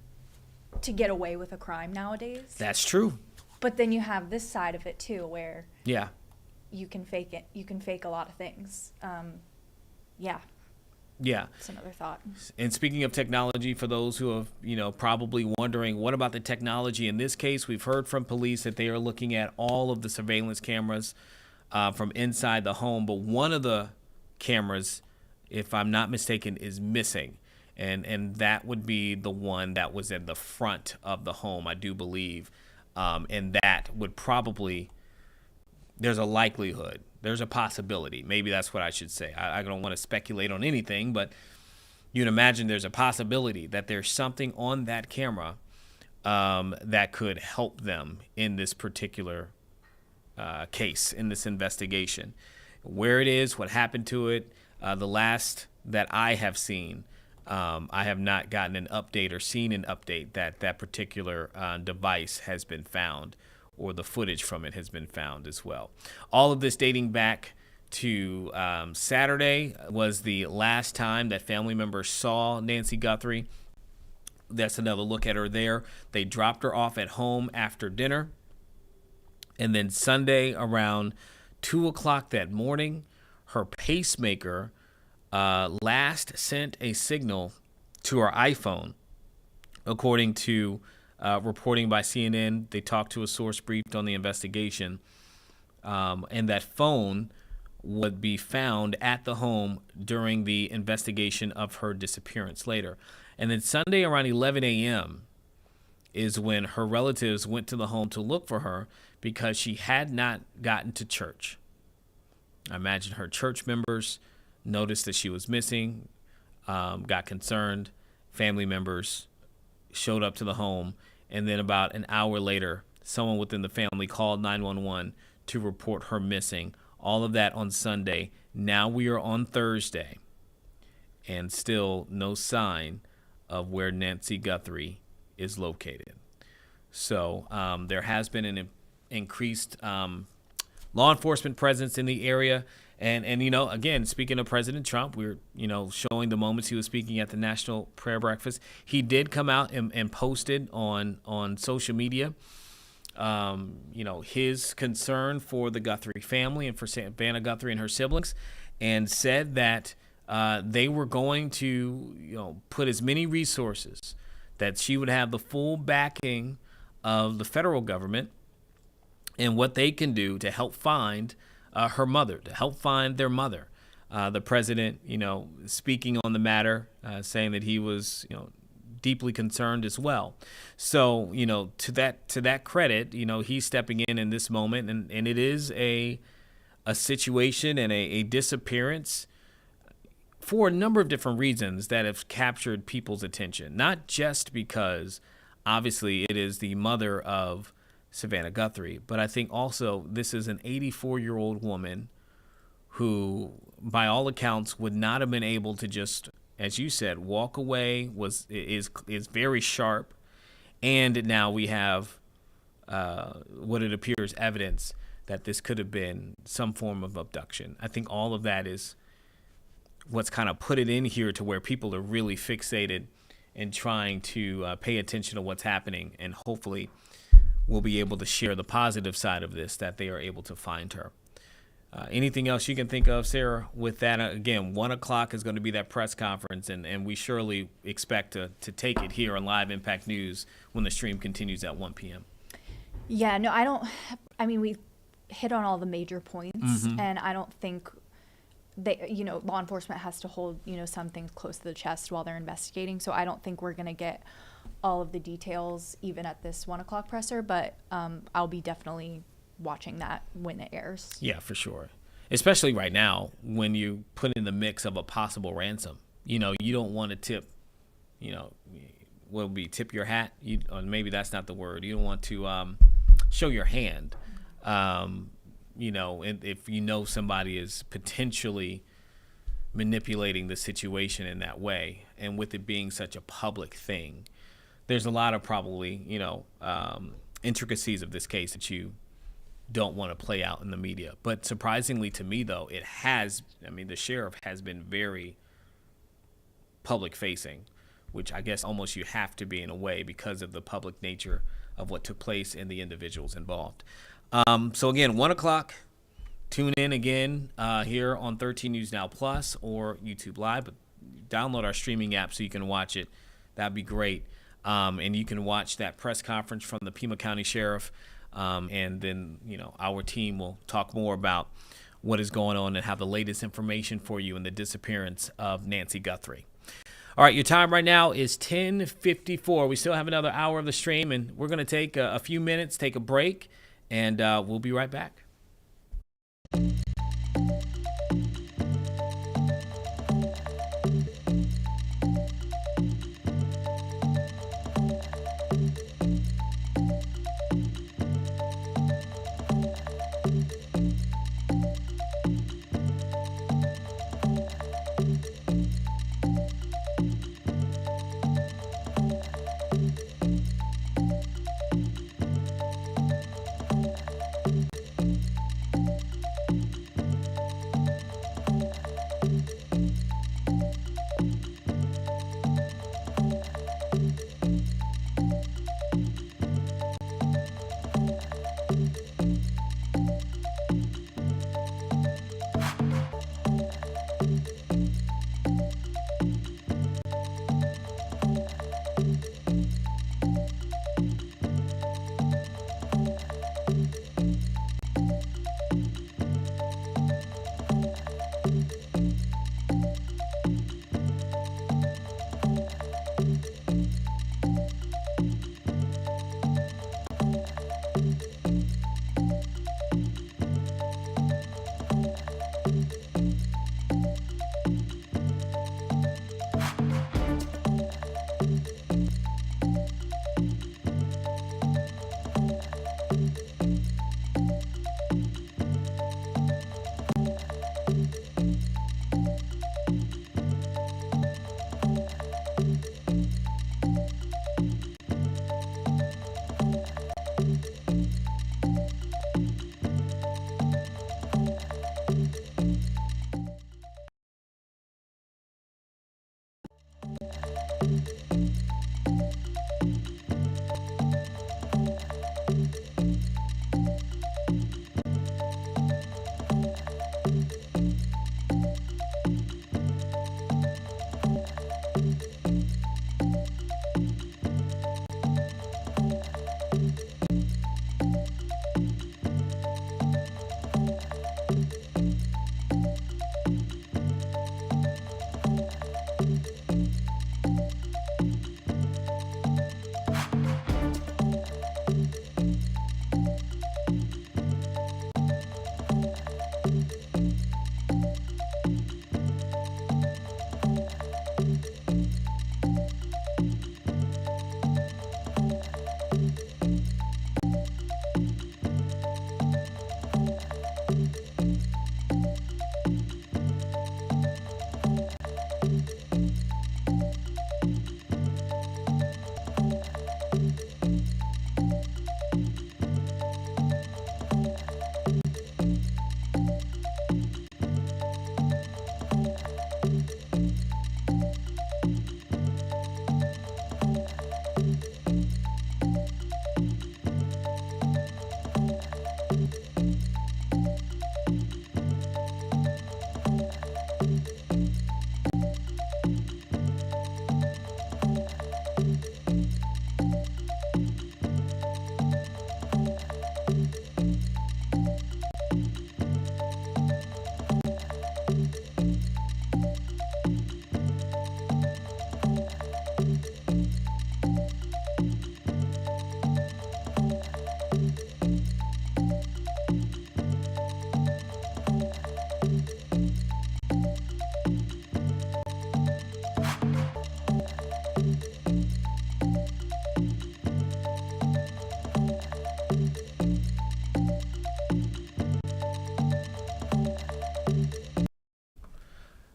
to get away with a crime nowadays. That's true. But then you have this side of it too, where yeah, you can fake it. You can fake a lot of things. Yeah. It's another thought. And speaking of technology, for those who have, probably wondering, what about the technology in this case? We've heard from police that they are looking at all of the surveillance cameras from inside the home, but one of the cameras, if I'm not mistaken, is missing. And that would be the one that was in the front of the home, I do believe. And that would probably, there's a likelihood, there's a possibility. Maybe that's what I should say. I don't want to speculate on anything, but you'd imagine there's a possibility that there's something on that camera that could help them in this particular case, in this investigation. Where it is, what happened to it, the last that I have seen, I have not gotten an update or seen an update that that particular device has been found, or the footage from it has been found as well. All of this dating back to Saturday was the last time that family members saw Nancy Guthrie. That's another look at her there. They dropped her off at home after dinner. And then Sunday around 2 o'clock that morning, her pacemaker last sent a signal to her iPhone. According to reporting by CNN, they talked to a source briefed on the investigation, and that phone would be found at the home during the investigation of her disappearance later. And then Sunday around 11 a.m. is when her relatives went to the home to look for her because she had not gotten to church. I imagine her church members noticed that she was missing, got concerned. Family members showed up to the home, and then about an hour later, someone within the family called 911 to report her missing. All of that on Sunday. Now we are on Thursday, and still no sign of where Nancy Guthrie is located. So there has been an increased law enforcement presence in the area. And again, speaking of President Trump, we're, showing the moments he was speaking at the National Prayer Breakfast. He did come out and posted on social media, his concern for the Guthrie family and for Savannah Guthrie and her siblings. and said that they were going to, put as many resources, that she would have the full backing of the federal government and what they can do to help find her mother, to help find their mother. The president, speaking on the matter, saying that he was, deeply concerned as well. So, to that credit, he's stepping in this moment, and it is a situation and a disappearance for a number of different reasons that have captured people's attention, not just because obviously it is the mother of Savannah Guthrie, but I think also this is an 84-year-old woman who, by all accounts, would not have been able to just, as you said, walk away, is very sharp. And now we have what it appears evidence that this could have been some form of abduction. I think all of that is what's kind of put it in here to where people are really fixated and trying to pay attention to what's happening. And hopefully we'll be able to share the positive side of this, that they are able to find her. Anything else you can think of, Sarah, with that? Again, 1 o'clock is going to be that press conference, and we surely expect to take it here on Live Impact News when the stream continues at 1 p.m. Yeah, no, we hit on all the major points, and I don't think law enforcement has to hold, some things close to the chest while they're investigating. So I don't think we're going to get all of the details even at this 1 o'clock presser, but I'll be definitely watching that when it airs. Yeah, for sure. Especially right now when you put in the mix of a possible ransom. You don't want to tip, tip your hat? Or maybe that's not the word. You don't want to show your hand. If somebody is potentially manipulating the situation in that way, and with it being such a public thing, there's a lot of probably, intricacies of this case that you don't want to play out in the media. But surprisingly to me, though, the sheriff has been very public facing, which I guess almost you have to be in a way because of the public nature of what took place and the individuals involved. So again, 1 o'clock, tune in again here on 13 News Now Plus or YouTube Live, but download our streaming app so you can watch it. That'd be great. And you can watch that press conference from the Pima County Sheriff. And then, our team will talk more about what is going on and have the latest information for you in the disappearance of Nancy Guthrie. All right, your time right now is 10:54. We still have another hour of the stream, and we're going to take a few minutes, take a break, and we'll be right back.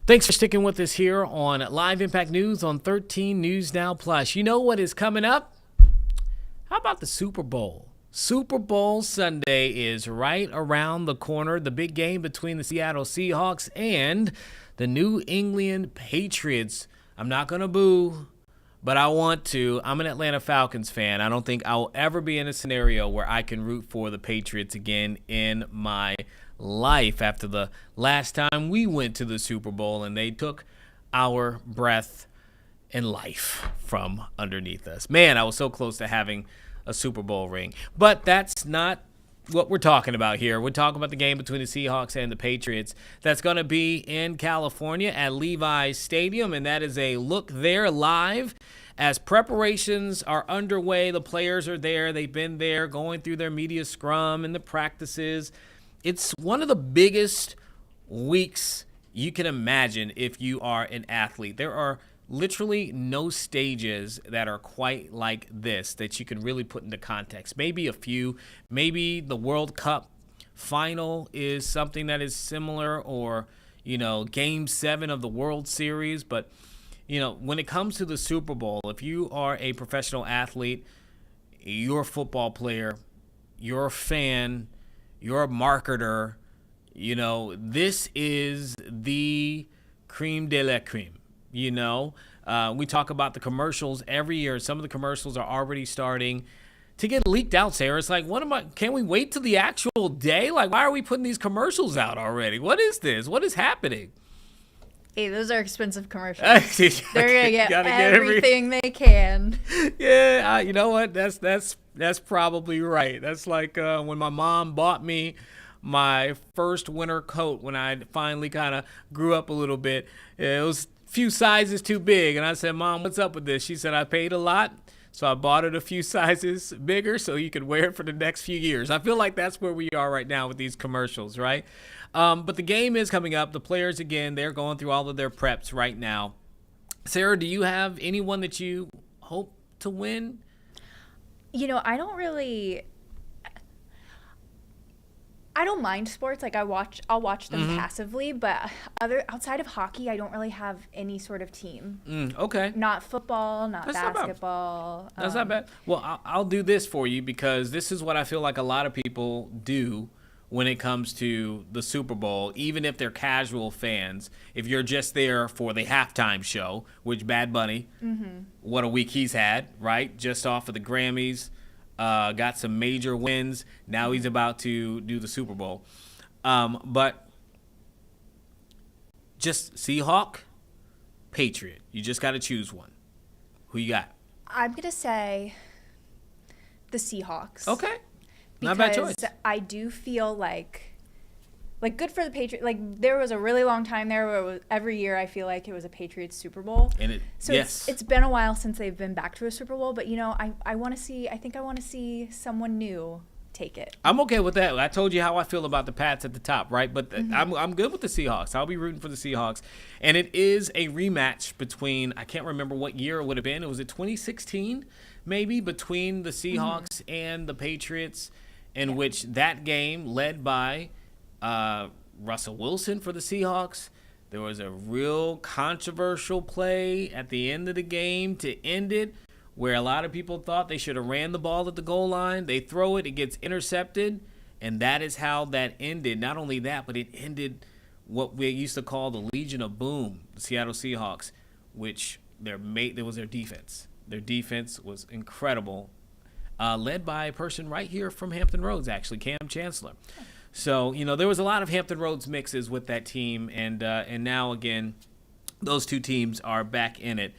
Thanks for sticking with us here on Live Impact News on 13 News Now Plus. You know what is coming up? How about the Super Bowl? Super Bowl Sunday is right around the corner. The big game between the Seattle Seahawks and the New England Patriots. I'm not going to boo, but I want to. I'm an Atlanta Falcons fan. I don't think I will ever be in a scenario where I can root for the Patriots again in my life after the last time we went to the Super Bowl and they took our breath and life from underneath us. Man, I was so close to having a Super Bowl ring. But that's not what we're talking about here. We're talking about the game between the Seahawks and the Patriots. That's going to be in California at Levi's Stadium, and that is a look there live as preparations are underway. The players are there. They've been there going through their media scrum and the practices. It's one of the biggest weeks you can imagine if you are an athlete. There are literally no stages that are quite like this that you can really put into context. Maybe a few. Maybe the World Cup final is something that is similar, or, Game 7 of the World Series. But, when it comes to the Super Bowl, if you are a professional athlete, you're a football player, you're a fan, you're a marketer, this is the creme de la creme. We talk about the commercials every year. Some of the commercials are already starting to get leaked out, Sarah. It's like, can we wait till the actual day? Like, why are we putting these commercials out already? What is this? What is happening? Hey, those are expensive commercials. They're going to get everything they can. Yeah, you know what? That's probably right. That's like when my mom bought me my first winter coat when I finally kind of grew up a little bit. It was few sizes too big, and I said, Mom, what's up with this? She said, I paid a lot, so I bought it a few sizes bigger so you could wear it for the next few years. I feel like that's where we are right now with these commercials, right? But the game is coming up. The players, again, they're going through all of their preps right now. Sarah, do you have anyone that you hope to win? I don't mind sports. Like I'll watch them passively, but outside of hockey, I don't really have any sort of team. Okay. Not football, not That's basketball. That's not bad. Well, I'll do this for you because this is what I feel like a lot of people do when it comes to the Super Bowl, even if they're casual fans. If you're just there for the halftime show, which Bad Bunny, what a week he's had, right? Just off of the Grammys. Got some major wins. Now he's about to do the Super Bowl. But just Seahawk, Patriot. You just got to choose one. Who you got? I'm going to say the Seahawks. Okay. Not a bad choice. Because I do feel like good for the Patriots. Like there was a really long time there where every year I feel like it was a Patriots Super Bowl. And it's been a while since they've been back to a Super Bowl, but I want to see someone new take it. I'm okay with that. I told you how I feel about the Pats at the top, right? But I'm good with the Seahawks. I'll be rooting for the Seahawks. And it is a rematch between, I can't remember what year it would have been. Was it 2016 maybe, between the Seahawks and the Patriots, in which that game led by Russell Wilson for the Seahawks. There was a real controversial play at the end of the game to end it, where a lot of people thought they should have ran the ball at the goal line. They throw it, it gets intercepted, and that is how that ended. Not only that, but it ended what we used to call the Legion of Boom, the Seattle Seahawks, which there was their defense. Their defense was incredible, led by a person right here from Hampton Roads, actually, Cam Chancellor. So, there was a lot of Hampton Roads mixes with that team, and now, again, those two teams are back in it.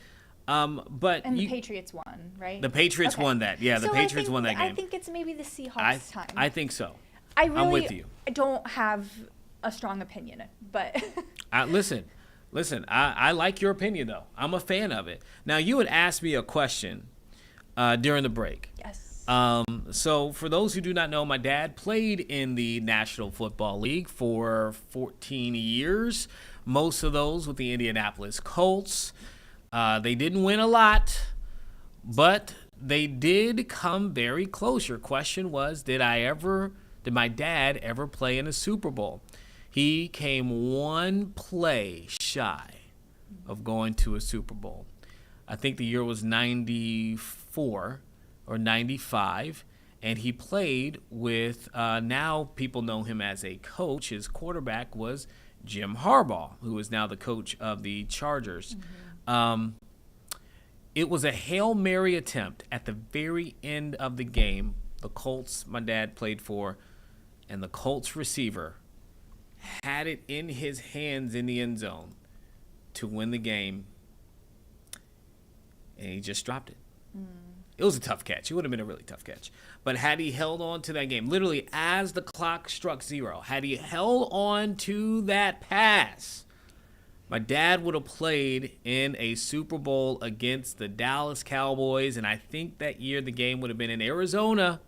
But the Patriots won, right? The Patriots won that. Yeah, the Patriots won that game. I think it's maybe the Seahawks' time. I think so. I'm with you. I don't have a strong opinion, but listen, I like your opinion, though. I'm a fan of it. Now, you had asked me a question during the break. Yes. So for those who do not know, my dad played in the National Football League for 14 years, most of those with the Indianapolis Colts. They didn't win a lot, but they did come very close. Your question was, did my dad ever play in a Super Bowl? He came one play shy of going to a Super Bowl. I think the year was 94 or 95, and he played with, now people know him as a coach. His quarterback was Jim Harbaugh, who is now the coach of the Chargers. It was a Hail Mary attempt at the very end of the game. The Colts my dad played for, and the Colts receiver had it in his hands in the end zone to win the game, and he just dropped it. It was a tough catch. It would have been a really tough catch. But had he held on to that game, literally as the clock struck 0, had he held on to that pass, my dad would have played in a Super Bowl against the Dallas Cowboys, and I think that year the game would have been in Arizona.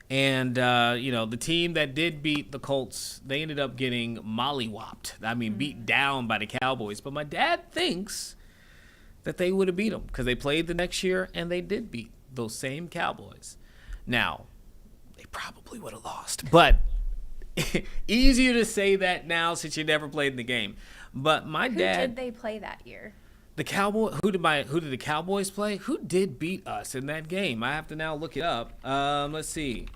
And, the team that did beat the Colts, they ended up getting mollywopped. I mean, beat down by the Cowboys. But my dad thinks that they would have beat them because they played the next year, and they did beat those same Cowboys. Now, they probably would have lost. But easier to say that now since you never played in the game. But my dad... Who did they play that year? The Cowboy. Who did the Cowboys play? Who did beat us in that game? I have to now look it up. Let's see.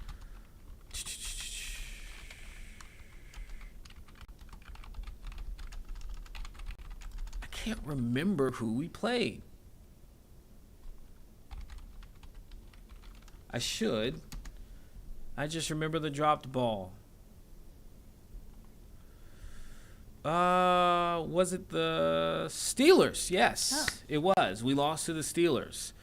I can't remember who we played. I should. I just remember the dropped ball. Was it the Steelers? Yes, It was. We lost to the Steelers.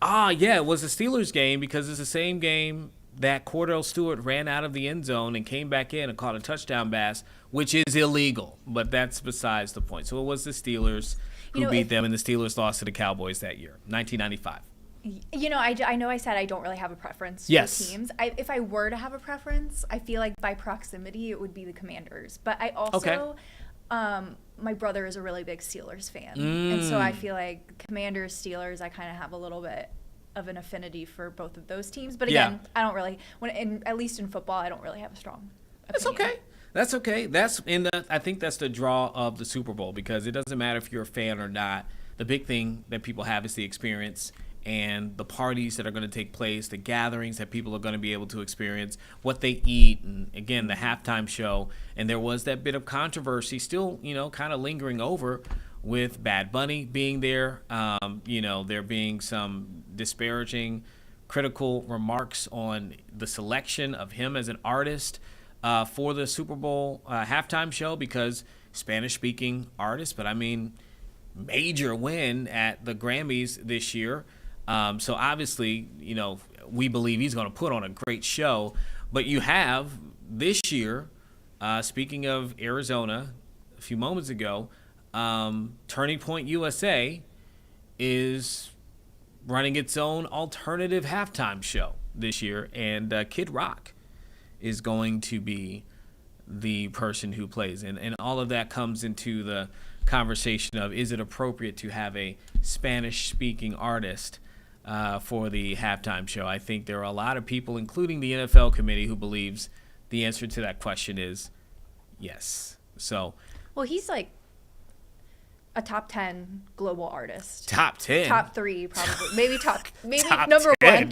Yeah, it was the Steelers game because it's the same game that Cordell Stewart ran out of the end zone and came back in and caught a touchdown pass, which is illegal, but that's besides the point. So it was the Steelers who beat them, and the Steelers lost to the Cowboys that year, 1995. I know I said I don't really have a preference for teams. If I were to have a preference, I feel like by proximity it would be the Commanders. But I also, my brother is a really big Steelers fan. And so I feel like Commanders, Steelers, I kind of have a little bit of an affinity for both of those teams. But again, I don't really, at least in football, I don't really have a strong opinion. That's okay. I think that's the draw of the Super Bowl because it doesn't matter if you're a fan or not. The big thing that people have is the experience and the parties that are going to take place, the gatherings that people are going to be able to experience, what they eat, and again, the halftime show. And there was that bit of controversy still, kind of lingering over with Bad Bunny being there. There being some disparaging, critical remarks on the selection of him as an artist for the Super Bowl halftime show because Spanish-speaking artist, but I mean, major win at the Grammys this year. So obviously, we believe he's going to put on a great show. But you have this year, speaking of Arizona, a few moments ago, Turning Point USA is running its own alternative halftime show this year. And Kid Rock is going to be the person who plays. And all of that comes into the conversation of, is it appropriate to have a Spanish-speaking artist for the halftime show? I think there are a lot of people, including the NFL committee, who believes the answer to that question is yes. So, well, he's like a top 10 global artist. Top 10? Top 3, probably. Maybe top number 1.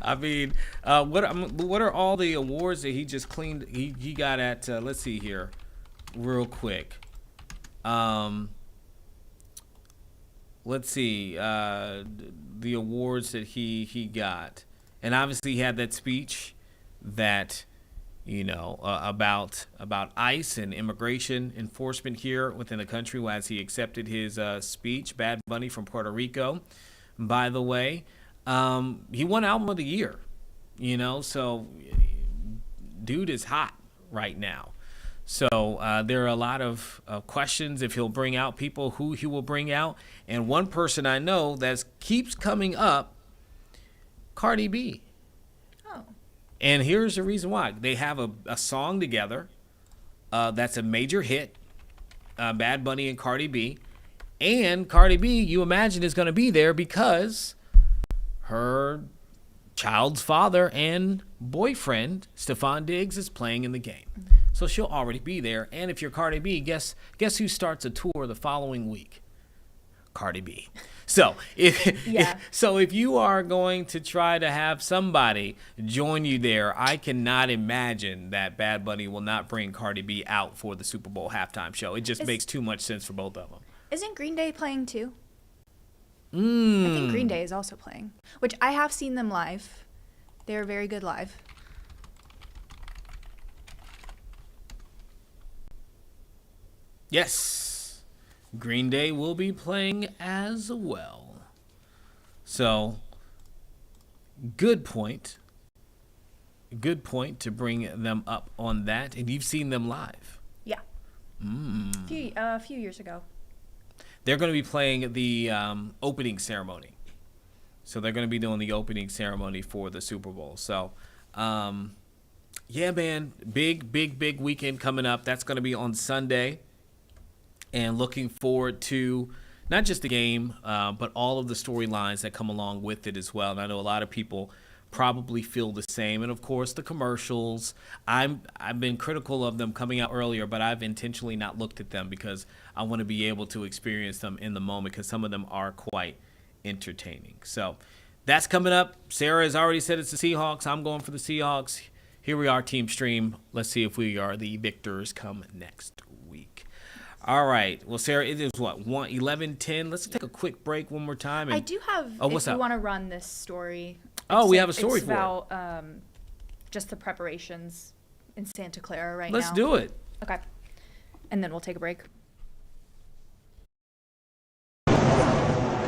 I mean, what are all the awards that he just cleaned? He got at, let's see here, real quick. Let's see, the awards that he got. And obviously he had that speech that, about ICE and immigration enforcement here within the country as he accepted his speech. Bad Bunny from Puerto Rico, by the way. He won Album of the Year, so dude is hot right now. So there are a lot of questions if he'll bring out people, who he will bring out. And one person I know that keeps coming up, Cardi B. Oh. And here's the reason why. They have a song together that's a major hit, Bad Bunny and Cardi B. And Cardi B, you imagine, is going to be there because her child's father and boyfriend, Stephon Diggs, is playing in the game. So she'll already be there. And if you're Cardi B, guess who starts a tour the following week? Cardi B. So if you are going to try to have somebody join you there, I cannot imagine that Bad Bunny will not bring Cardi B out for the Super Bowl halftime show. It just makes too much sense for both of them. Isn't Green Day playing too? I think Green Day is also playing, which I have seen them live. They're very good live. Yes, Green Day will be playing as well. So, good point. Good point to bring them up on that. And you've seen them live. Yeah. A few years ago. They're going to be playing the opening ceremony. So they're going to be doing the opening ceremony for the Super Bowl. So, yeah, man, big weekend coming up. That's going to be on Sunday. And looking forward to not just the game, but all of the storylines that come along with it as well. And I know a lot of people probably feel the same. And, of course, the commercials. I've been critical of them coming out earlier, but I've intentionally not looked at them because I want to be able to experience them in the moment because some of them are quite entertaining. So that's coming up. Sarah has already said it's the Seahawks. I'm going for the Seahawks. Here we are, Team Stream. Let's see if we are the victors come next week. All right. Well, Sarah, it is what, 11:10. Let's take a quick break one more time. I do have, what's if you up? want to run this story. We have a story it's for about, just the preparations in Santa Clara right now. Let's do it. Okay. And then we'll take a break.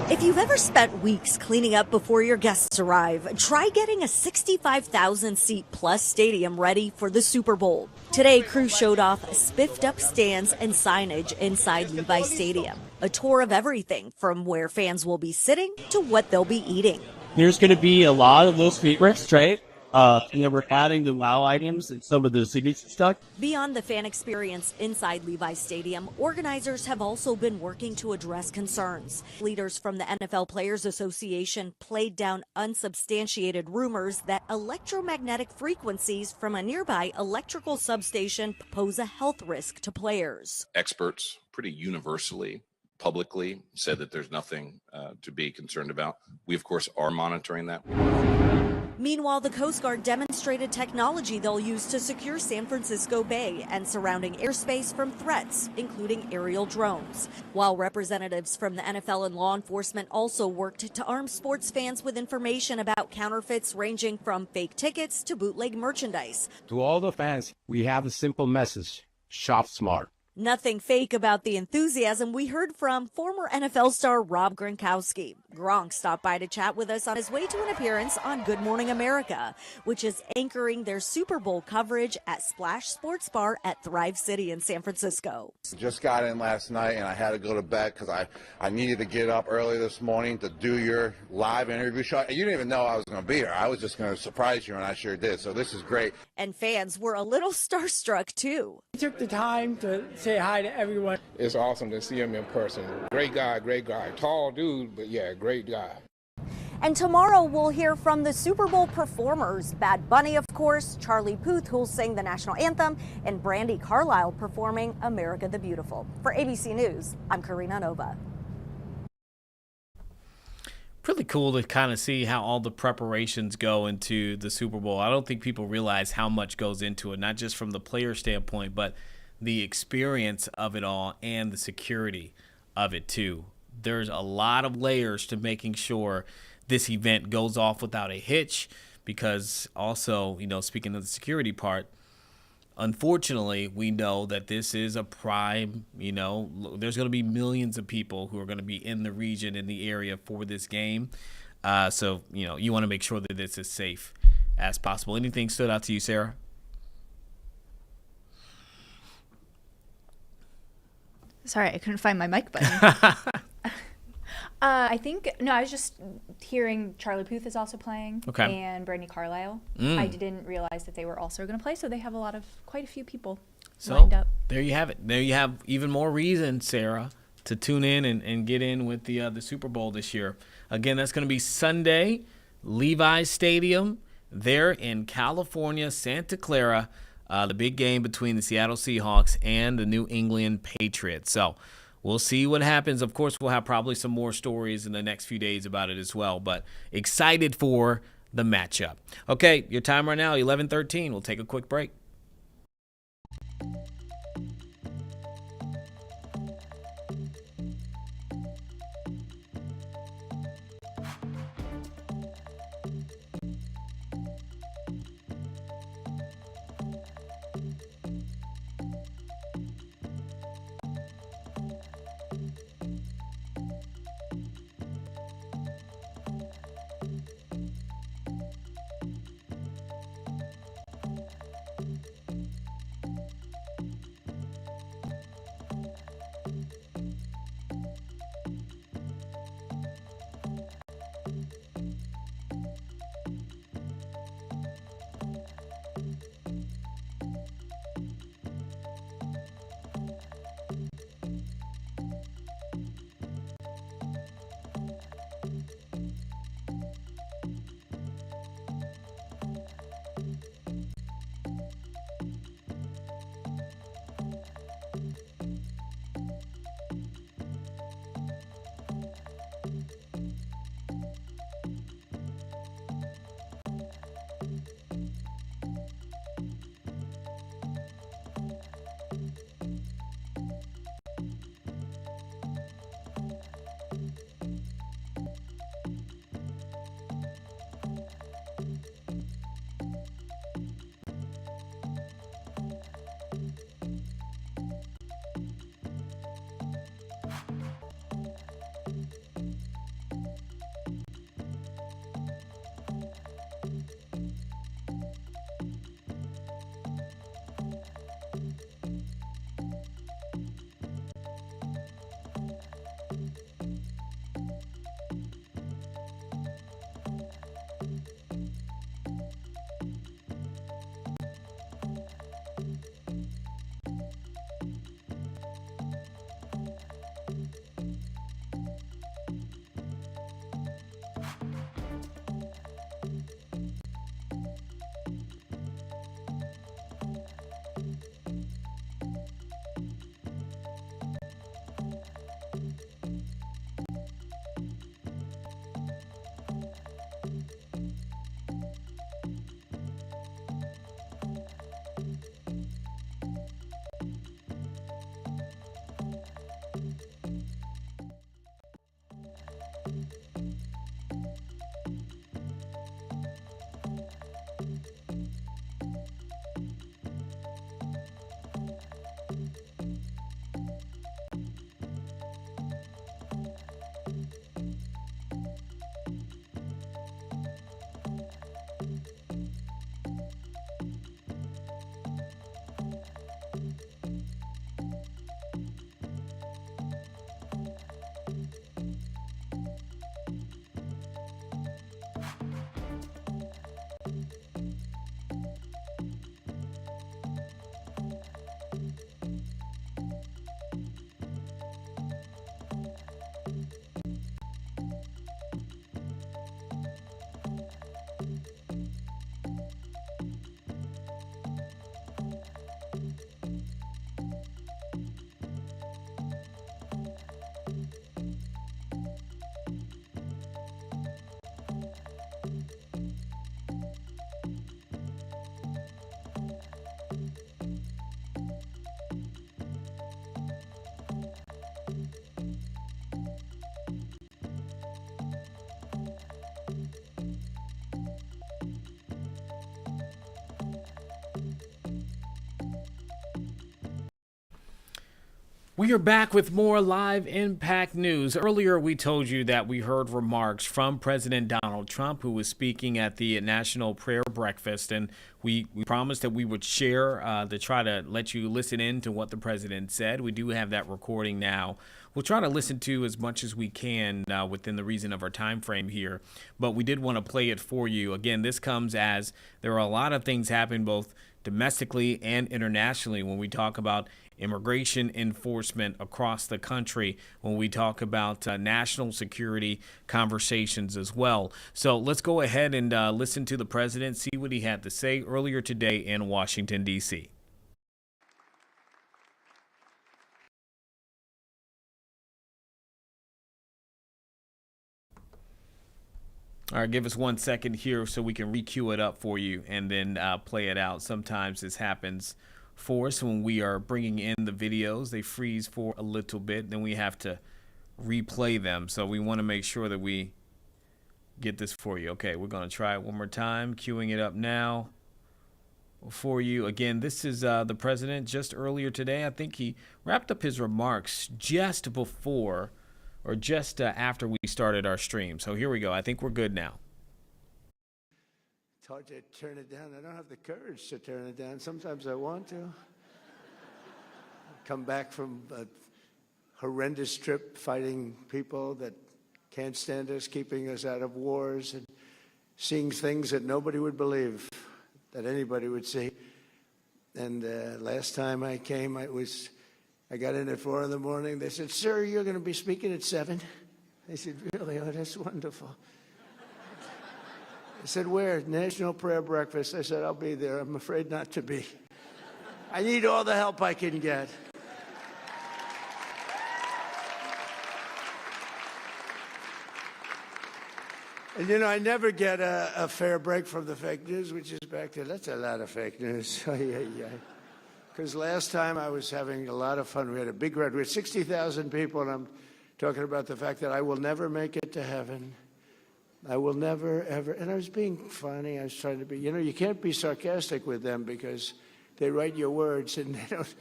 If you've ever spent weeks cleaning up before your guests arrive, try getting a 65,000 seat plus stadium ready for the Super Bowl. Today, crews showed off spiffed up stands and signage inside Levi Stadium. A tour of everything from where fans will be sitting to what they'll be eating. There's going to be a lot of those favorites, right? We're adding the wow items and some of the signature stuff. Beyond the fan experience inside Levi Stadium, organizers have also been working to address concerns. Leaders from the NFL Players Association played down unsubstantiated rumors that electromagnetic frequencies from a nearby electrical substation pose a health risk to players. Experts pretty universally publicly said that there's nothing to be concerned about. We, of course, are monitoring that. Meanwhile, the Coast Guard demonstrated technology they'll use to secure San Francisco Bay and surrounding airspace from threats, including aerial drones. While representatives from the NFL and law enforcement also worked to arm sports fans with information about counterfeits ranging from fake tickets to bootleg merchandise. To all the fans, we have a simple message: shop smart. Nothing fake about the enthusiasm we heard from former NFL star Rob Gronkowski. Gronk stopped by to chat with us on his way to an appearance on Good Morning America, which is anchoring their Super Bowl coverage at Splash Sports Bar at Thrive City in San Francisco. Just got in last night and I had to go to bed because I needed to get up early this morning to do your live interview show. You didn't even know I was going to be here. I was just going to surprise you, and I sure did. So this is great. And fans were a little starstruck too. He took the time to say hi to everyone. It's awesome to see him in person. Great guy. Tall dude, but yeah, great guy. And tomorrow we'll hear from the Super Bowl performers. Bad Bunny, of course, Charlie Puth, who'll sing the national anthem, and Brandi Carlile performing America the Beautiful. For ABC News, I'm Karina Nova. Really cool to kind of see how all the preparations go into the Super Bowl. I don't think people realize how much goes into it, not just from the player standpoint, but the experience of it all and the security of it too. There's a lot of layers to making sure this event goes off without a hitch, because also, speaking of the security part, unfortunately, we know that this is a prime, there's going to be millions of people who are going to be in the region, in the area for this game. So, you want to make sure that it's as safe as possible. Anything stood out to you, Sarah? Sorry, I couldn't find my mic button. I was just hearing Charlie Puth is also playing, and Brandi Carlile. I didn't realize that they were also going to play, so they have quite a few people lined up. There you have it. There you have even more reason, Sarah, to tune in and get in with the Super Bowl this year. Again, that's going to be Sunday, Levi's Stadium, there in California, Santa Clara. the big game between the Seattle Seahawks and the New England Patriots. So we'll see what happens. Of course, we'll have probably some more stories in the next few days about it as well, but excited for the matchup. Okay, your time right now, 11:13. We'll take a quick break. We are back with more live Impact News. Earlier, we told you that we heard remarks from President Donald Trump, who was speaking at the National Prayer Breakfast, and we promised that we would share to try to let you listen in to what the president said. We do have that recording now. We'll try to listen to as much as we can within the reason of our time frame here, but we did want to play it for you. Again, this comes as there are a lot of things happening both domestically and internationally when we talk about immigration enforcement across the country, when we talk about national security conversations as well. So let's go ahead and listen to the president, see what he had to say earlier today in Washington, D.C. All right, give us 1 second here so we can re-queue it up for you and then play it out. Sometimes this happens for us when we are bringing in the videos. They freeze for a little bit, then we have to replay them. So we want to make sure that we get this for you. Okay, we're going to try it one more time, queuing it up now for you. Again, this is the president just earlier today. I think he wrapped up his remarks just before or just after we started our stream. So here we go. I think we're good now. It's hard to turn it down. I don't have the courage to turn it down. Sometimes I want to. Come back from a horrendous trip fighting people that can't stand us, keeping us out of wars, and seeing things that nobody would believe that anybody would see. And last time I came, I got in at 4 in the morning. They said, "Sir, you're going to be speaking at 7." I said, "Really? Oh, that's wonderful." I said, "Where?" "National Prayer Breakfast." I said, "I'll be there. I'm afraid not to be. I need all the help I can get." And, you know, I never get a fair break from the fake news, which is back there. That's a lot of fake news. Because last time I was having a lot of fun. We had a big crowd. We had 60,000 people, and I'm talking about the fact that I will never make it to heaven. I will never, ever. And I was being funny. I was trying to be, you know, you can't be sarcastic with them because they write your words, and they don't.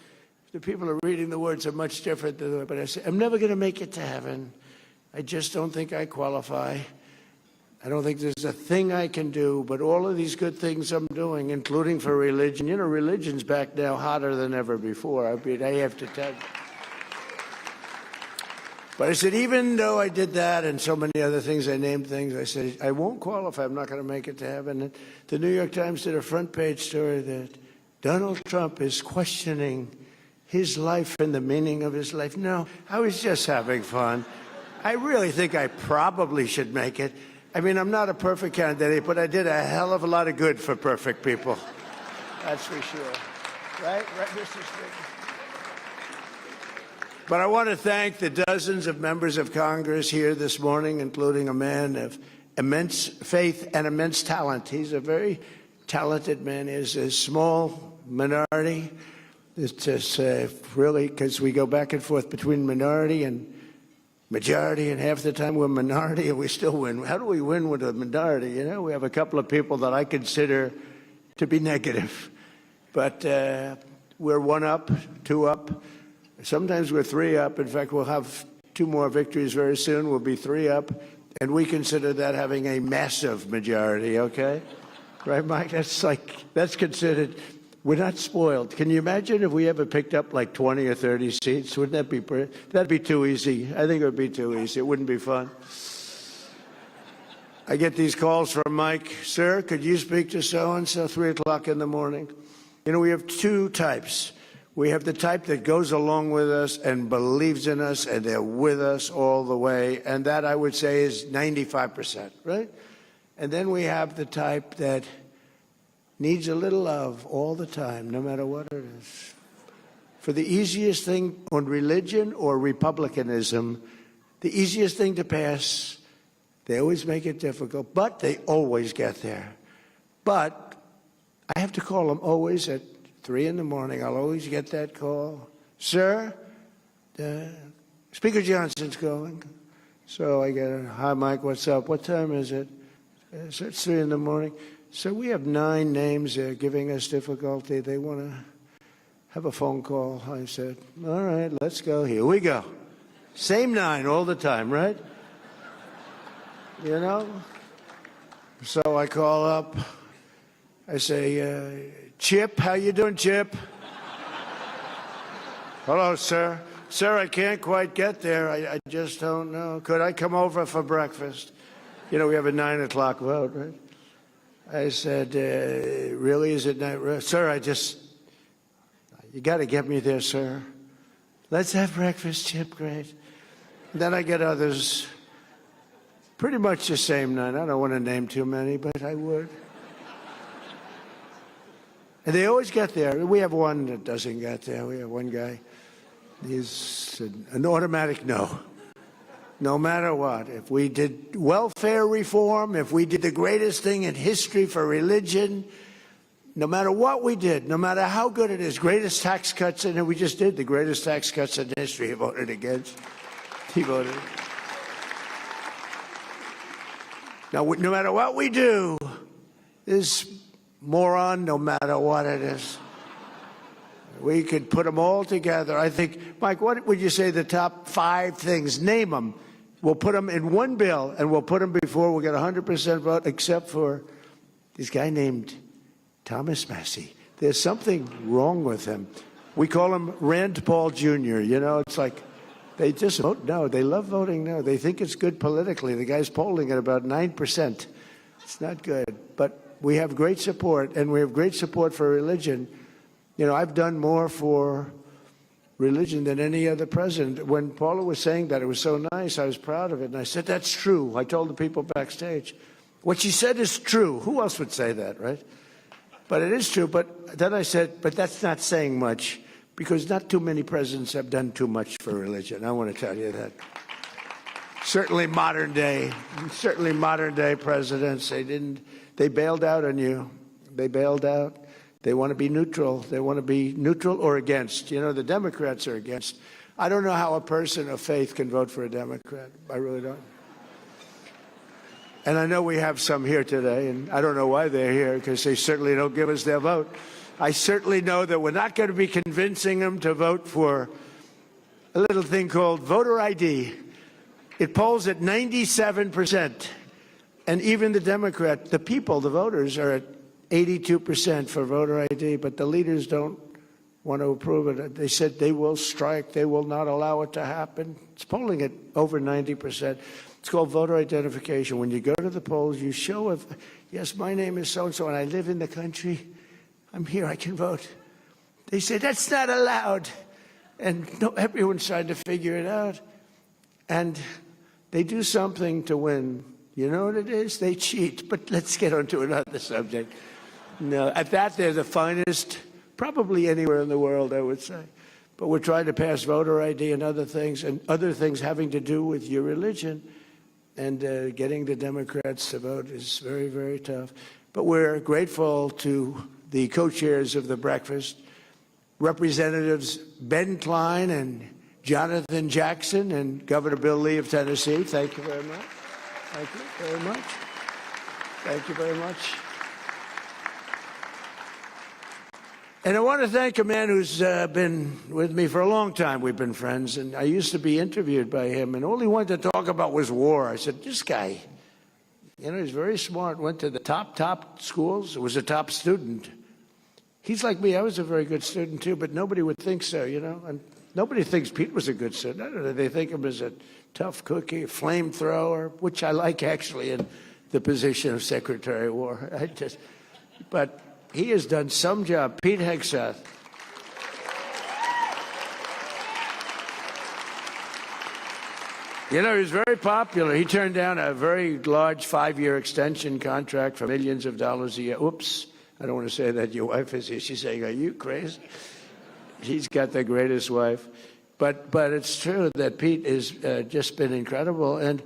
The people who are reading the words are much different than them. But I said, I'm never going to make it to heaven. I just don't think I qualify. I don't think there's a thing I can do, but all of these good things I'm doing, including for religion. You know, religion's back now hotter than ever before. I mean, I have to tell you. But I said, even though I did that and so many other things, I named things, I said, I won't qualify. I'm not going to make it to heaven. And the New York Times did a front page story that Donald Trump is questioning his life and the meaning of his life. No, I was just having fun. I really think I probably should make it. I mean, I'm not a perfect candidate, but I did a hell of a lot of good for perfect people. That's for sure. Right, Mr. Speaker? But I want to thank the dozens of members of Congress here this morning, including a man of immense faith and immense talent. He's a very talented man. He's a small minority. It's just really, because we go back and forth between minority and majority, and half the time we're minority and we still win. How do we win with a minority? You know, we have a couple of people that I consider to be negative. But we're 1 up, 2 up. Sometimes we're 3 up. In fact, we'll have 2 more victories very soon. We'll be 3 up. And we consider that having a massive majority, okay? Right, Mike? That's considered. We're not spoiled. Can you imagine if we ever picked up like 20 or 30 seats? Wouldn't that be that'd be too easy. I think it would be too easy. It wouldn't be fun. I get these calls from Mike. Sir, could you speak to so-and-so 3 o'clock in the morning? You know, we have 2 types. We have the type that goes along with us and believes in us, and they're with us all the way. And that, I would say, is 95%, right? And then we have the type that needs a little love all the time, no matter what it is. For the easiest thing on religion or republicanism, the easiest thing to pass, they always make it difficult, but they always get there. But I have to call them always at 3 in the morning. I'll always get that call. Sir, Speaker Johnson's calling. So I get it. Hi, Mike, what's up? What time is it? It's 3 in the morning. So we have 9 names there giving us difficulty. They want to have a phone call. I said, all right, let's go. Here we go. Same 9 all the time, right? You know? So I call up. I say, Chip, how you doing, Chip? Hello, sir. Sir, I can't quite get there. I just don't know. Could I come over for breakfast? You know, we have a 9 o'clock vote, right? I said, really, is it not? Sir, you got to get me there, sir. Let's have breakfast, Chip, great. Then I get others pretty much the same night. I don't want to name too many, but I would. And they always get there. We have one that doesn't get there. We have one guy. He's an automatic no. No matter what. If we did welfare reform, if we did the greatest thing in history for religion, no matter what we did, no matter how good it is, greatest tax cuts, and we just did the greatest tax cuts in history, he voted against. He voted. Now, no matter what we do, this moron, no matter what it is, we could put them all together. I think, Mike, what would you say the top 5 things? Name them. We'll put them in one bill, and we'll put them before we'll get 100% vote, except for this guy named Thomas Massey. There's something wrong with him. We call him Rand Paul Jr. You know, it's like they just vote no. They love voting no. They think it's good politically. The guy's polling at about 9%. It's not good. But we have great support, and we have great support for religion. You know, I've done more for religion than any other president. When Paula was saying that, it was so nice. I was proud of it. And I said, that's true. I told the people backstage. What she said is true. Who else would say that, right? But it is true. But then I said, but that's not saying much, because not too many presidents have done too much for religion. I want to tell you that. Certainly modern day presidents, they bailed out on you. They bailed out. They want to be neutral. They want to be neutral or against. You know, the Democrats are against. I don't know how a person of faith can vote for a Democrat. I really don't. And I know we have some here today, and I don't know why they're here, because they certainly don't give us their vote. I certainly know that we're not going to be convincing them to vote for a little thing called voter ID. It polls at 97%. And even the Democrat, the people, the voters, are at 82% for voter ID, but the leaders don't want to approve it. They said they will strike. They will not allow it to happen. It's polling at over 90%. It's called voter identification. When you go to the polls, you show, yes, my name is so-and-so, and I live in the country. I'm here. I can vote. They say, that's not allowed. And no, everyone's trying to figure it out. And they do something to win. You know what it is? They cheat. But let's get on to another subject. No, at that, they're the finest, probably anywhere in the world, I would say. But we're trying to pass voter ID and other things having to do with your religion. And getting the Democrats to vote is very, very tough. But we're grateful to the co-chairs of the breakfast, Representatives Ben Klein and Jonathan Jackson and Governor Bill Lee of Tennessee. Thank you very much. Thank you very much. Thank you very much. And I want to thank a man who's been with me for a long time. We've been friends, and I used to be interviewed by him, and all he wanted to talk about was war. I said, this guy, you know, he's very smart, went to the top schools, was a top student. He's like me. I was a very good student, too, but nobody would think so, you know. And nobody thinks Pete was a good student. I don't know. They think of him as a tough cookie, a flamethrower, which I like, actually, in the position of Secretary of War. But he has done some job. Pete Hegseth. You know, he was very popular. He turned down a very large 5-year extension contract for millions of dollars a year. Oops, I don't want to say that. Your wife is here. She's saying, are you crazy? He's got the greatest wife. But it's true that Pete has just been incredible. And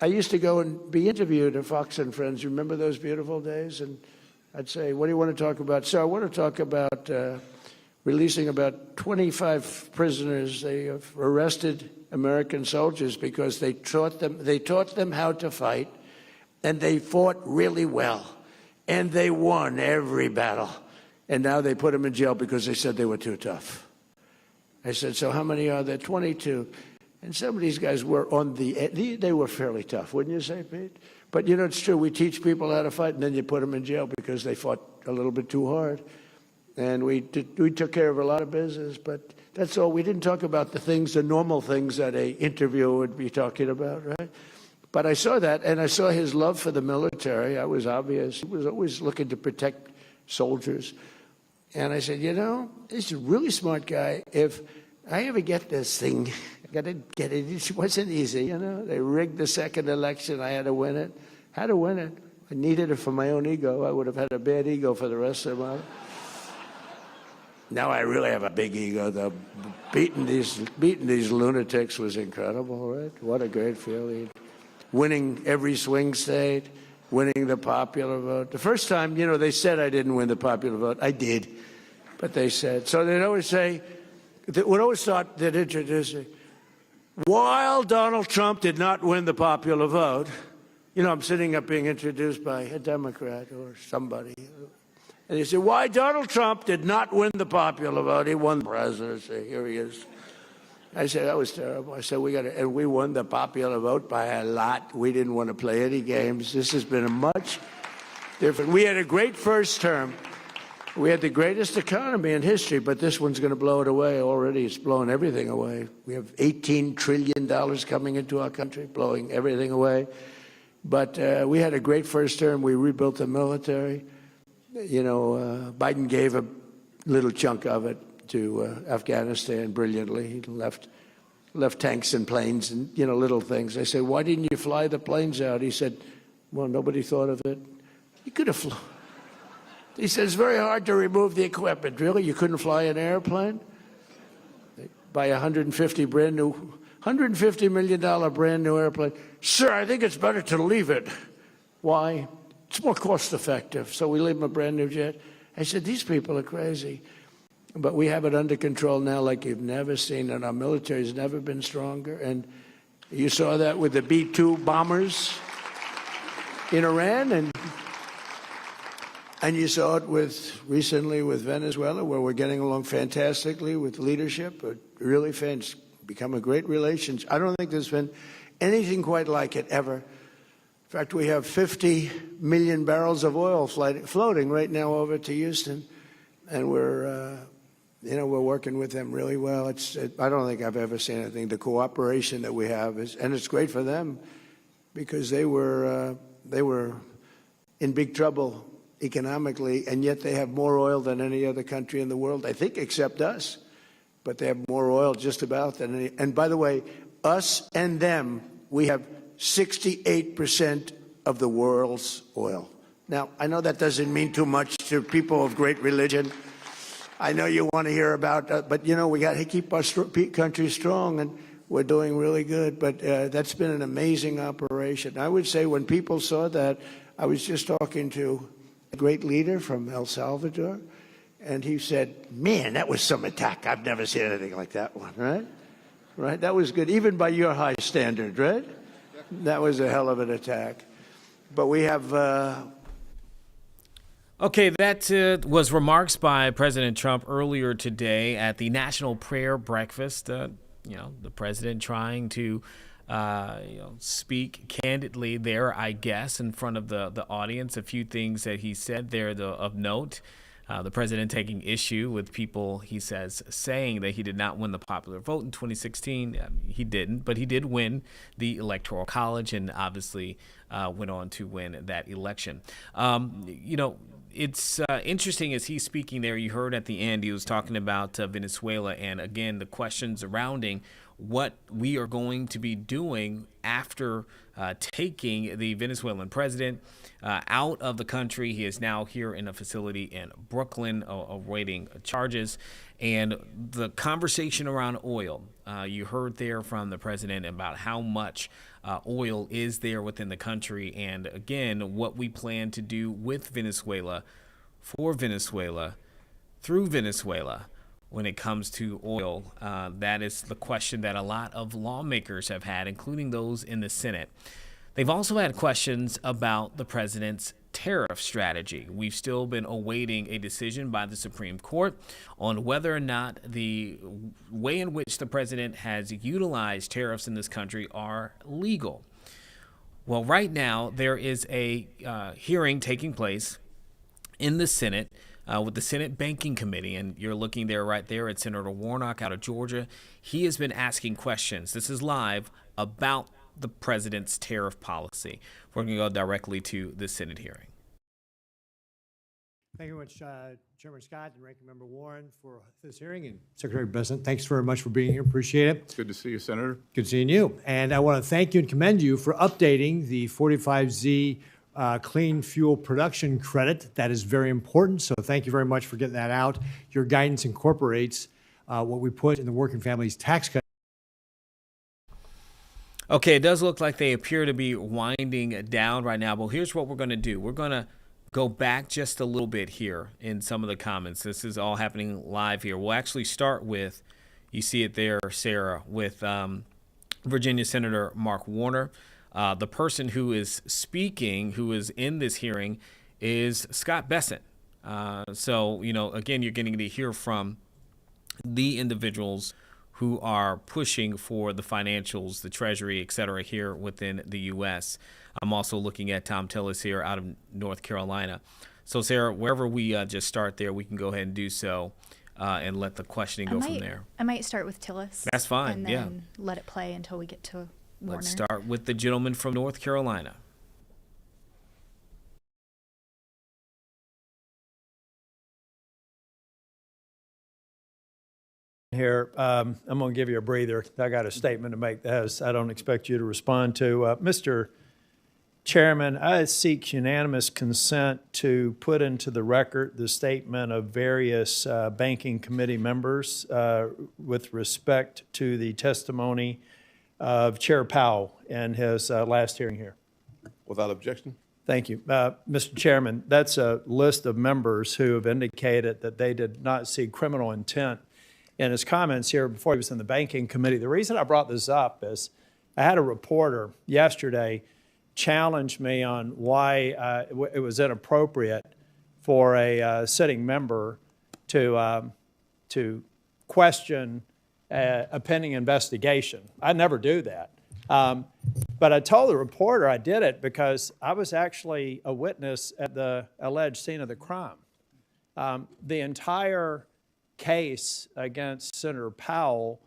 I used to go and be interviewed at Fox and Friends. Remember those beautiful days? And I'd say, what do you want to talk about? So I want to talk about releasing about 25 prisoners. They have arrested American soldiers because they taught them how to fight, and they fought really well, and they won every battle. And now they put them in jail because they said they were too tough. I said, so how many are there? 22. And some of these guys were they were fairly tough, wouldn't you say, Pete? But, you know, it's true. We teach people how to fight, and then you put them in jail because they fought a little bit too hard. And we took care of a lot of business, but that's all. We didn't talk about the normal things that an interviewer would be talking about, right? But I saw that, and I saw his love for the military. I was obvious. He was always looking to protect soldiers. And I said, you know, this is a really smart guy. If I ever get this thing, I got to get it. It wasn't easy, you know. They rigged the second election. I had to win it. Had to win it. I needed it for my own ego. I would have had a bad ego for the rest of my life. Now I really have a big ego, though. Beating these lunatics was incredible, right? What a great feeling. Winning every swing state, winning the popular vote. The first time, you know, they said I didn't win the popular vote. I did. But they said. So they'd always say, they would always thought they'd introduce it. While Donald Trump did not win the popular vote, you know, I'm sitting up being introduced by a Democrat or somebody. And they say, why Donald Trump did not win the popular vote. He won the presidency. Here he is. I said, that was terrible. I said, and we won the popular vote by a lot. We didn't want to play any games. This has been a much different. We had a great first term. We had the greatest economy in history, but this one's going to blow it away. Already it's blowing everything away. We have $18 trillion coming into our country, blowing everything away. But we had a great first term. We rebuilt the military. You know, Biden gave a little chunk of it to Afghanistan brilliantly. He left tanks and planes and, you know, little things. I said, why didn't you fly the planes out? He said, well, nobody thought of it. You could have flown. He said, it's very hard to remove the equipment. Really? You couldn't fly an airplane? Buy a $150 million brand new airplane. Sir, I think it's better to leave it. Why? It's more cost effective. So we leave him a brand new jet. I said, these people are crazy. But we have it under control now like you've never seen, and our military has never been stronger. And you saw that with the B-2 bombers in Iran, and you saw it recently with Venezuela, where we're getting along fantastically with leadership. Really become a great relationship. I don't think there's been anything quite like it ever. In fact, we have 50 million barrels of oil floating right now over to Houston, and we're working with them really well. I don't think I've ever seen anything. The cooperation that we have and it's great for them because they were in big trouble economically, and yet they have more oil than any other country in the world, I think, except us. But they have more oil just about than any. And by the way, us and them, we have 68% of the world's oil. Now, I know that doesn't mean too much to people of great religion. I know you want to hear about that, but, you know, we got to keep our country strong, and we're doing really good. But that's been an amazing operation. I would say when people saw that, I was just talking to a great leader from El Salvador, and he said, man, that was some attack. I've never seen anything like that one, right? Right? That was good, even by your high standard, right? That was a hell of an attack. But we have... Okay, that was remarks by President Trump earlier today at the National Prayer Breakfast. The president trying to speak candidly there, I guess, in front of the audience. A few things that he said there of note. The president taking issue with people, he says, saying that he did not win the popular vote in 2016. He didn't, but he did win the Electoral College and obviously went on to win that election. It's interesting as he's speaking there. You heard at the end he was talking about Venezuela, and again the questions surrounding what we are going to be doing after taking the Venezuelan president out of the country. He is now here in a facility in Brooklyn awaiting charges. And the conversation around oil, you heard there from the president about how much oil is there within the country. And again, what we plan to do with Venezuela, for Venezuela, through Venezuela, when it comes to oil. That is the question that a lot of lawmakers have had, including those in the Senate. They've also had questions about the president's tariff strategy. We've still been awaiting a decision by the Supreme Court on whether or not the way in which the president has utilized tariffs in this country are legal. Well, right now there is a hearing taking place in the Senate with the Senate Banking Committee, and you're looking there right there at Senator Warnock out of Georgia. He has been asking questions. This is live about the president's tariff policy. We're going to go directly to the Senate hearing. Thank you very much, Chairman Scott and Ranking Member Warren, for this hearing. And Secretary President, thanks very much for being here. Appreciate it. It's good to see you, Senator. Good seeing you. And I want to thank you and commend you for updating the 45Z clean fuel production credit. That is very important. So thank you very much for getting that out. Your guidance incorporates what we put in the Working Families Tax Cut. Okay, it does look like they appear to be winding down right now. But here's what we're going to do. We're going to go back just a little bit here in some of the comments. This is all happening live here. We'll actually start with, you see it there, Sarah, with Virginia Senator Mark Warner. The person who is speaking, who is in this hearing, is Scott Bessent. So, again, you're getting to hear from the individuals who are pushing for the financials, the Treasury, et cetera, here within the U.S. I'm also looking at Tom Tillis here out of North Carolina. So, Sarah, wherever we just start there, we can go ahead and do so and let the questioning go from there. I might start with Tillis. That's fine, and then let it play until we get to Warner. Let's start with the gentleman from North Carolina. Here, I'm going to give you a breather. I got a statement to make that I don't expect you to respond to. Mr. Chairman, I seek unanimous consent to put into the record the statement of various banking committee members with respect to the testimony of Chair Powell in his last hearing here. Without objection. Thank you. Mr. Chairman, that's a list of members who have indicated that they did not see criminal intent in his comments here before he was in the banking committee. The reason I brought this up is I had a reporter yesterday challenge me on why it was inappropriate for a sitting member to question a pending investigation. I never do that. But I told the reporter I did it because I was actually a witness at the alleged scene of the crime. The entire case against Senator Powell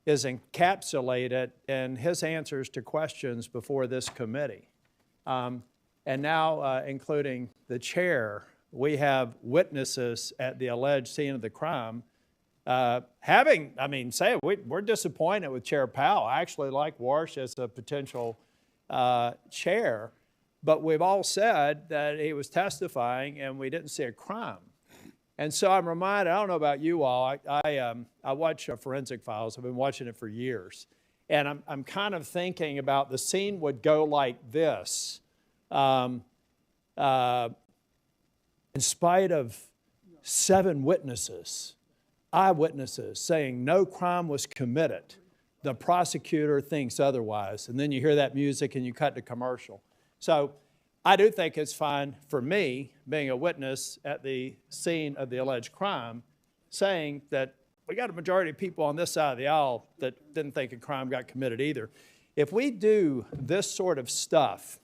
is encapsulated in his answers to questions before this committee. And now, including the chair, we have witnesses at the alleged scene of the crime we're disappointed with Chair Powell. I actually like Warsh as a potential chair, but we've all said that he was testifying and we didn't see a crime. And so I'm reminded, I don't know about you all, I watch Forensic Files. I've been watching it for years. And I'm kind of thinking about the scene would go like this. In spite of 7 witnesses, eyewitnesses saying no crime was committed, the prosecutor thinks otherwise. And then you hear that music and you cut to commercial. So I do think it's fine for me, being a witness at the scene of the alleged crime, saying that we got a majority of people on this side of the aisle that didn't think a crime got committed either. If we do this sort of stuff,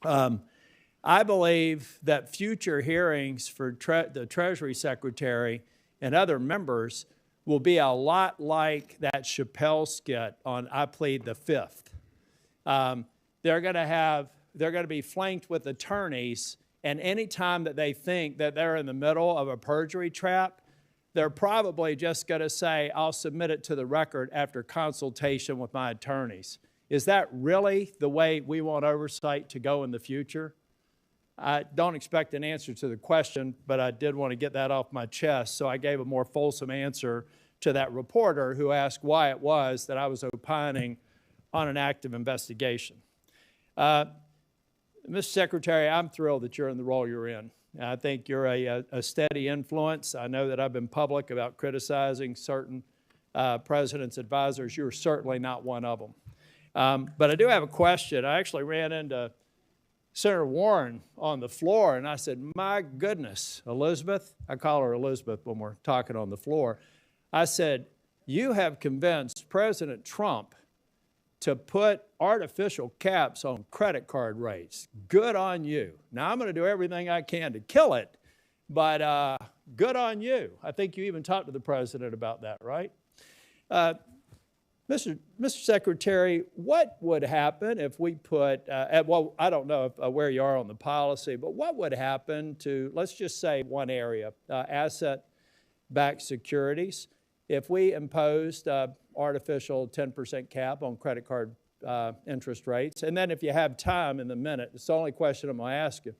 I believe that future hearings for the Treasury Secretary and other members will be a lot like that Chappelle skit on I Plead the Fifth. They're going to be flanked with attorneys, and any time that they think that they're in the middle of a perjury trap, they're probably just going to say, I'll submit it to the record after consultation with my attorneys. Is that really the way we want oversight to go in the future? I don't expect an answer to the question, but I did want to get that off my chest, so I gave a more fulsome answer to that reporter who asked why it was that I was opining on an active investigation. Mr. Secretary, I'm thrilled that you're in the role you're in. I think you're a steady influence. I know that I've been public about criticizing certain president's advisors. You're certainly not one of them. But I do have a question. I actually ran into Senator Warren on the floor, and I said, my goodness, Elizabeth, I call her Elizabeth when we're talking on the floor. I said, you have convinced President Trump to put artificial caps on credit card rates. Good on you. Now, I'm going to do everything I can to kill it, but good on you. I think you even talked to the president about that, right? Mr. Secretary, what would happen if we put, well, I don't know where you are on the policy, but what would happen to, let's just say one area, asset-backed securities, if we imposed artificial 10% cap on credit card interest rates? And then if you have time in the minute, it's the only question I'm going to ask you.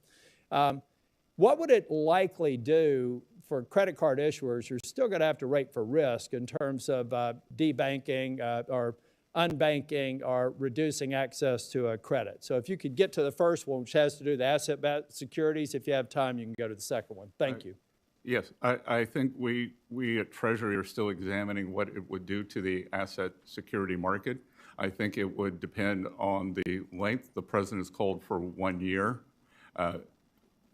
What would it likely do for credit card issuers? You're still going to have to rate for risk in terms of debanking or unbanking or reducing access to a credit. So if you could get to the first one, which has to do with asset-backed securities, if you have time, you can go to the second one. Thank you. Yes, I think we at Treasury are still examining what it would do to the asset security market. I think it would depend on the length. The president has called for 1 year.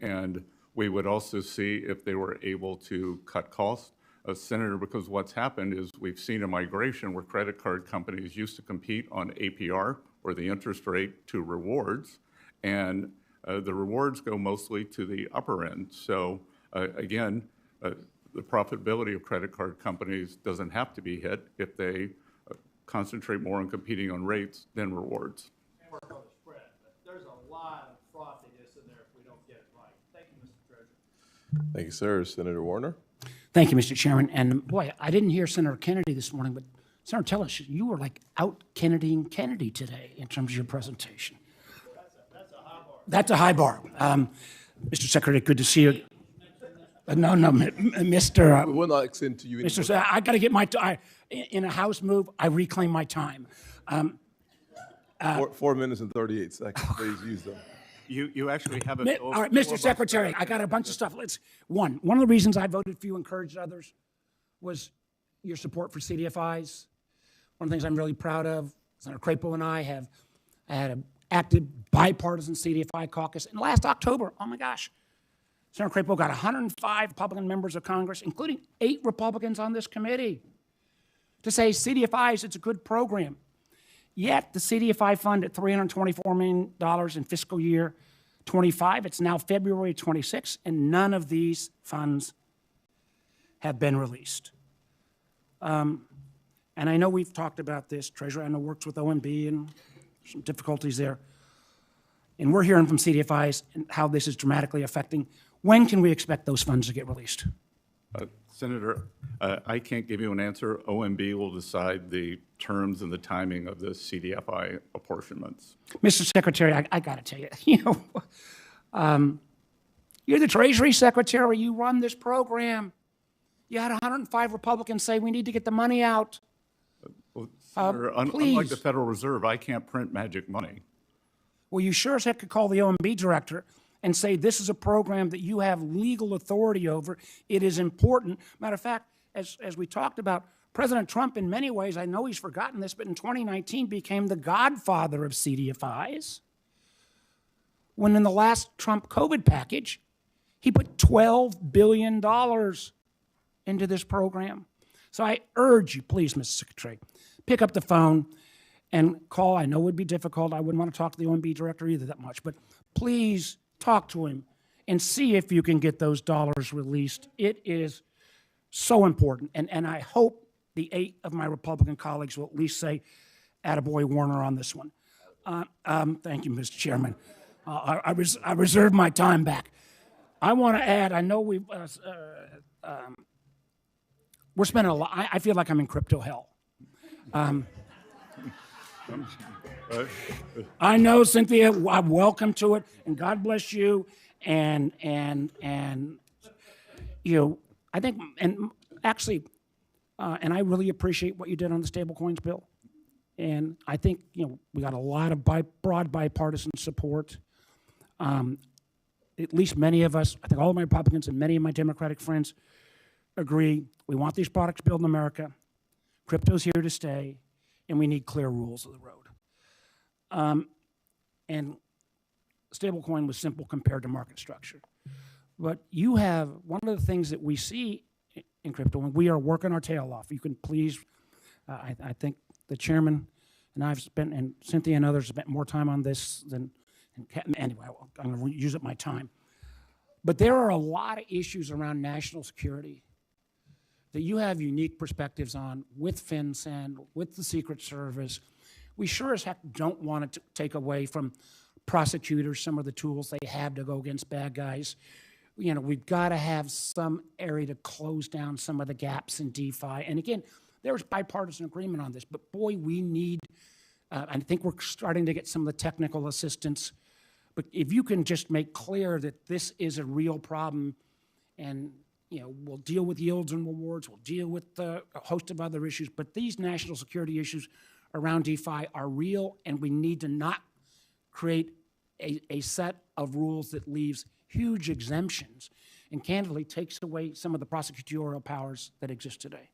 And we would also see if they were able to cut costs. Senator, because what's happened is we've seen a migration where credit card companies used to compete on APR, or the interest rate, to rewards. And the rewards go mostly to the upper end. So again, the profitability of credit card companies doesn't have to be hit if they concentrate more on competing on rates than rewards. And work on the spread, but there's a lot of frothiness in there if we don't get it right. Thank you, Mr. Treasurer. Thank you, sir. Senator Warner. Thank you, Mr. Chairman. And boy, I didn't hear Senator Kennedy this morning, but Senator Tillis, you were like out Kennedying Kennedy today in terms of your presentation. That's a high bar. Mr. Secretary, good to see you. No, Mr. We're not extend to you anymore. Mr. I got to get my in a House move. I reclaim my time. 4 minutes and 38 seconds. Please use them. You actually have it. All right, Mr. Secretary, I got a bunch of stuff. One of the reasons I voted for you, encouraged others, was your support for CDFIs. One of the things I'm really proud of, Senator Crapo and I had an active bipartisan CDFI caucus. And last October, oh my gosh, Senator Crapo got 105 Republican members of Congress, including 8 Republicans on this committee, to say CDFIs, it's a good program. Yet the CDFI fund at $324 million in fiscal year 25, it's now February 26, and none of these funds have been released. And I know we've talked about this. Treasurer, I know, works with OMB and some difficulties there. And we're hearing from CDFIs and how this is dramatically affecting. When can we expect those funds to get released? Senator, I can't give you an answer. OMB will decide the terms and the timing of the CDFI apportionments. Mr. Secretary, I got to tell you, you're the Treasury Secretary. You run this program. You had 105 Republicans say we need to get the money out. Well, Senator, unlike the Federal Reserve, I can't print magic money. Well, you sure as heck could call the OMB director and say this is a program that you have legal authority over. It is important. Matter of fact, as we talked about, President Trump, in many ways, I know he's forgotten this, but in 2019 became the godfather of CDFIs. When in the last Trump COVID package, he put $12 billion into this program. So I urge you, please, Mr. Secretary, pick up the phone and call. I know it would be difficult. I wouldn't want to talk to the OMB director either that much, but please talk to him and see if you can get those dollars released. It is so important. And I hope the 8 of my Republican colleagues will at least say, attaboy Warner on this one. Thank you, Mr. Chairman. I reserve my time back. I want to add, I know we're spending a lot. I feel like I'm in crypto hell. I know, Cynthia, I'm welcome to it, and God bless you. And you know, I think, and actually, and I really appreciate what you did on the stablecoins bill. And I think, you know, we got a lot of broad bipartisan support. At least many of us, I think all of my Republicans and many of my Democratic friends agree we want these products built in America. Crypto's here to stay, and we need clear rules of the road. And stablecoin was simple compared to market structure. But you have, one of the things that we see in crypto, and we are working our tail off. You can please, I think the chairman and I've spent, and Cynthia and others spent more time on this than, anyway, I'm going to use up my time. But there are a lot of issues around national security that you have unique perspectives on with FinCEN, with the Secret Service. We sure as heck don't want to take away from prosecutors some of the tools they have to go against bad guys. You know, we've got to have some area to close down some of the gaps in DeFi. And again, there's bipartisan agreement on this, but boy, we need, I think we're starting to get some of the technical assistance. But if you can just make clear that this is a real problem, and you know, we'll deal with yields and rewards, we'll deal with a host of other issues, but these national security issues around DeFi are real, and we need to not create a set of rules that leaves huge exemptions and candidly takes away some of the prosecutorial powers that exist today.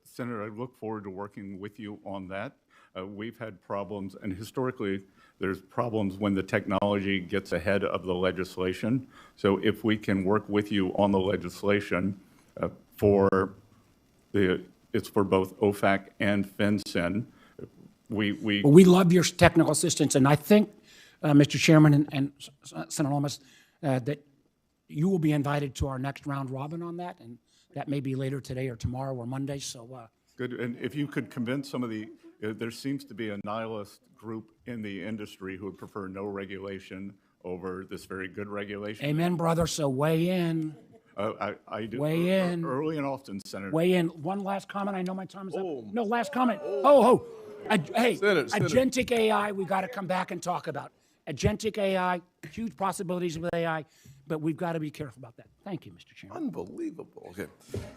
Senator, I look forward to working with you on that. We've had problems, and historically, there's problems when the technology gets ahead of the legislation. So if we can work with you on the legislation it's for both OFAC and FinCEN. We love your technical assistance, and I think, Mr. Chairman and Senator Lomas, that you will be invited to our next round robin on that, and that may be later today or tomorrow or Monday. So good. And if you could convince some of there seems to be a nihilist group in the industry who would prefer no regulation over this very good regulation. Amen, brother. So weigh in. I do. Weigh in. Early and often, Senator. Weigh in. One last comment. I know my time is up. Oh. No, last comment. Hey, Senator. agentic AI, we got to come back and talk about. Agentic AI, huge possibilities with AI, but we've got to be careful about that. Thank you, Mr. Chairman. Unbelievable. Okay.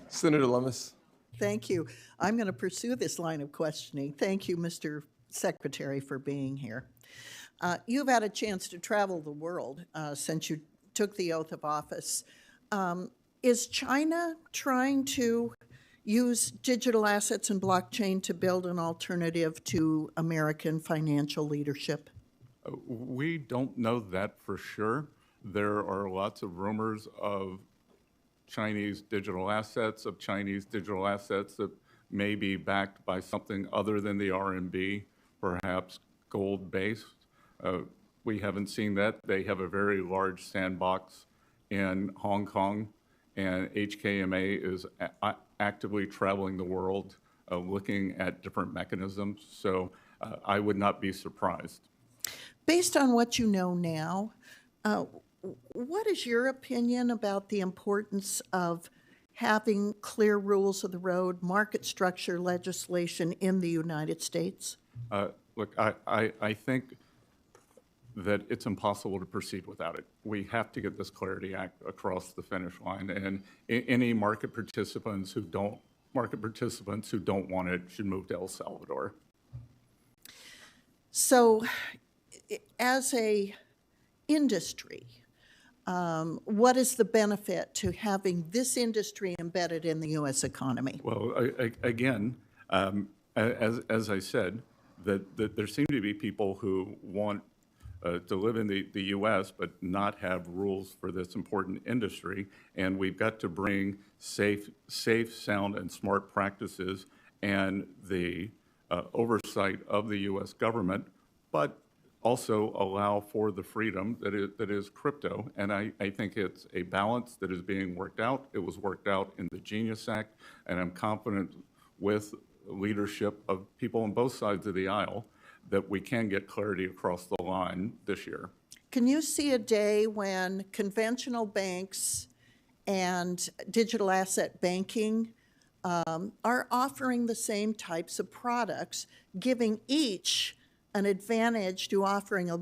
Senator Lummis. Thank you. I'm going to pursue this line of questioning. Thank you, Mr. Secretary, for being here. You've had a chance to travel the world since you took the oath of office. Is China trying to use digital assets and blockchain to build an alternative to American financial leadership? We don't know that for sure. There are lots of rumors of Chinese digital assets that may be backed by something other than the RMB, perhaps gold-based. We haven't seen that. They have a very large sandbox in Hong Kong, and HKMA is actively traveling the world looking at different mechanisms. So I would not be surprised. Based on what you know now, what is your opinion about the importance of having clear rules of the road, market structure legislation in the United States? Look, I think that it's impossible to proceed without it. We have to get this Clarity Act across the finish line, and any market participants who don't want it should move to El Salvador. So, as a industry, what is the benefit to having this industry embedded in the U.S. economy? Well, again, as I said, that there seem to be people who want to live in the U.S. but not have rules for this important industry, and we've got to bring safe, sound, and smart practices and the oversight of the U.S. government, but also allow for the freedom that is crypto. And I think it's a balance that is being worked out. It was worked out in the Genius Act, and I'm confident with leadership of people on both sides of the aisle that we can get clarity across the line this year. Can you see a day when conventional banks and digital asset banking are offering the same types of products, giving each an advantage to offering a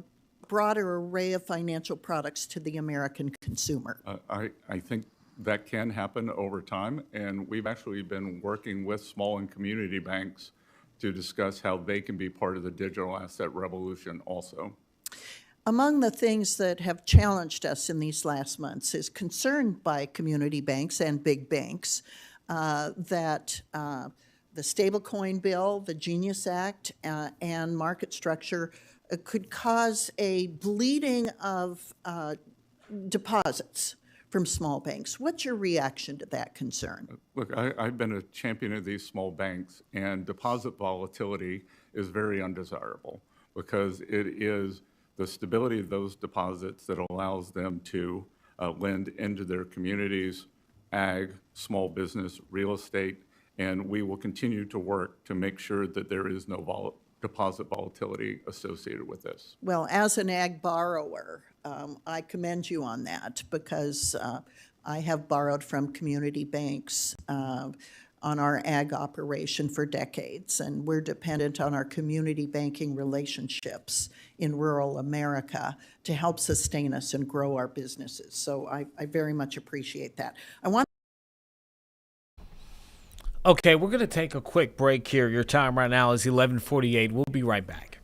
broader array of financial products to the American consumer? I think that can happen over time, and we've actually been working with small and community banks to discuss how they can be part of the digital asset revolution also. Among the things that have challenged us in these last months is concern by community banks and big banks that the stablecoin bill, the Genius Act, and market structure could cause a bleeding of deposits from small banks. What's your reaction to that concern? Look, I've been a champion of these small banks, and deposit volatility is very undesirable because it is the stability of those deposits that allows them to lend into their communities, ag, small business, real estate, and we will continue to work to make sure that there is no deposit volatility associated with this. Well, as an ag borrower, I commend you on that because I have borrowed from community banks on our ag operation for decades, and we're dependent on our community banking relationships in rural America to help sustain us and grow our businesses. So I very much appreciate that. Okay, we're going to take a quick break here. Your time right now is 11:48. We'll be right back.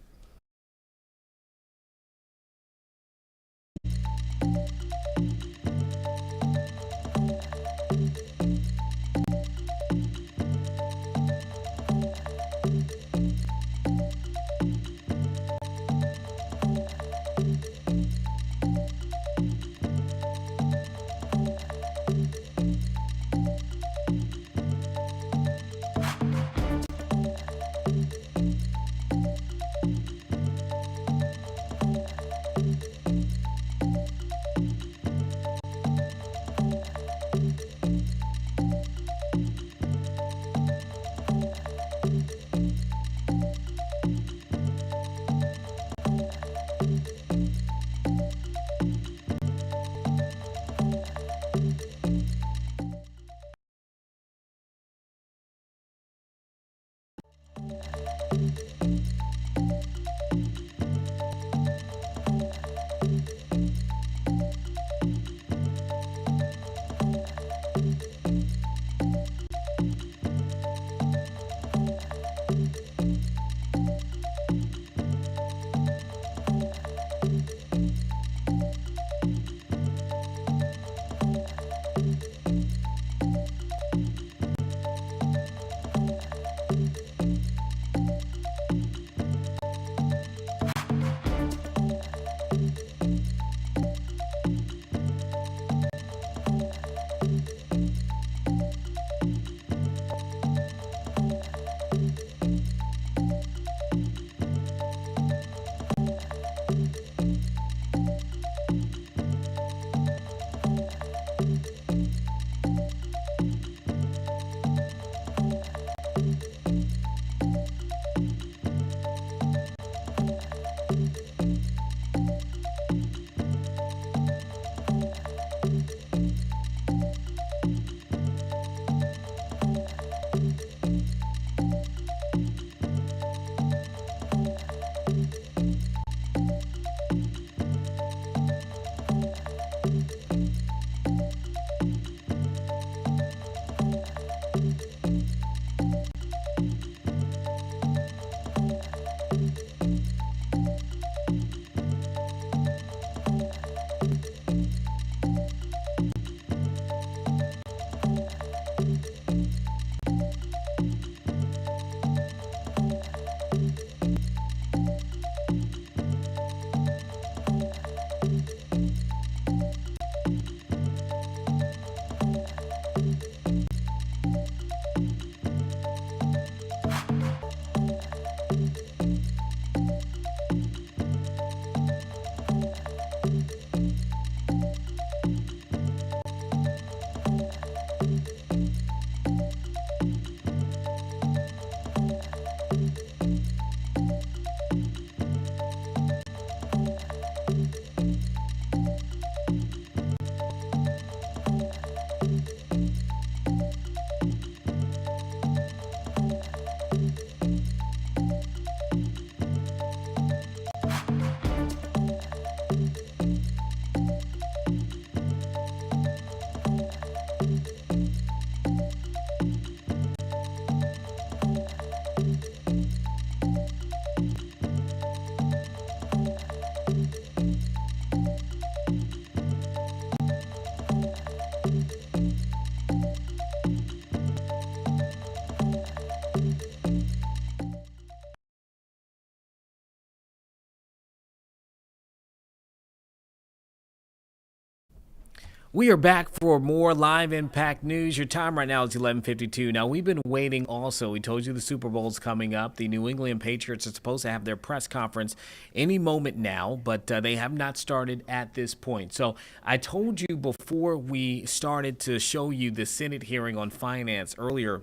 We are back for more live Impact News. Your time right now is 11:52. Now, we've been waiting also. We told you the Super Bowl's coming up. The New England Patriots are supposed to have their press conference any moment now, but they have not started at this point. So I told you before we started to show you the Senate hearing on finance earlier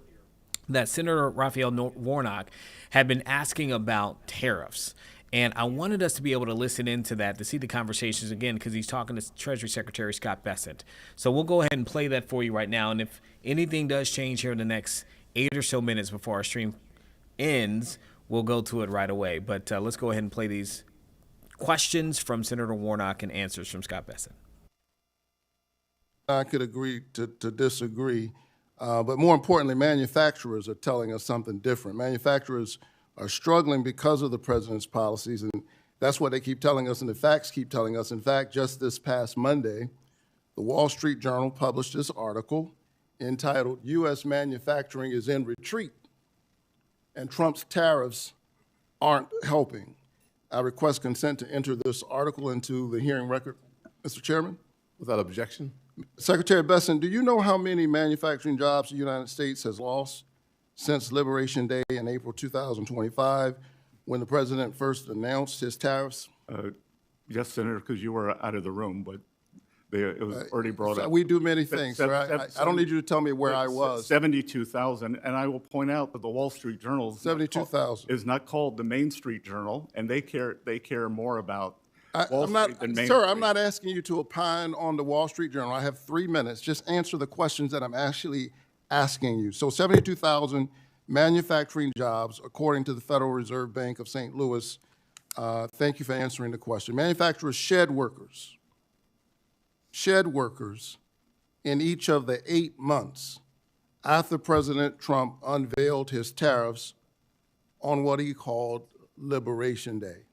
that Senator Raphael Warnock had been asking about tariffs. And I wanted us to be able to listen into that, to see the conversations again, because he's talking to Treasury Secretary Scott Bessent. So we'll go ahead and play that for you right now. And if anything does change here in the next 8 or so minutes before our stream ends, we'll go to it right away. But let's go ahead and play these questions from Senator Warnock and answers from Scott Bessent. I could agree to disagree. But more importantly, manufacturers are telling us something different. Manufacturers are struggling because of the president's policies, and that's what they keep telling us, and the facts keep telling us. In fact, just this past Monday, the Wall Street Journal published this article entitled, "U.S. Manufacturing is in Retreat, and Trump's Tariffs Aren't Helping." I request consent to enter this article into the hearing record, Mr. Chairman. Without objection. Secretary Bessent, do you know how many manufacturing jobs the United States has lost since Liberation Day in April 2025, when the president first announced his tariffs? Yes, Senator, because you were out of the room, but it was already brought up. We do many things, sir. I don't need you to tell me where I was. 72,000, and I will point out that the Wall Street Journal 72,000 is not called the Main Street Journal, and they care more about Wall I'm not, Street than Main sir, Street. I'm not asking you to opine on the Wall Street Journal. I have 3 minutes. Just answer the questions that I'm actually asking you. So 72,000 manufacturing jobs, according to the Federal Reserve Bank of St. Louis. Thank you for answering the question. Manufacturers shed workers in each of the 8 months after President Trump unveiled his tariffs on what he called Liberation Day.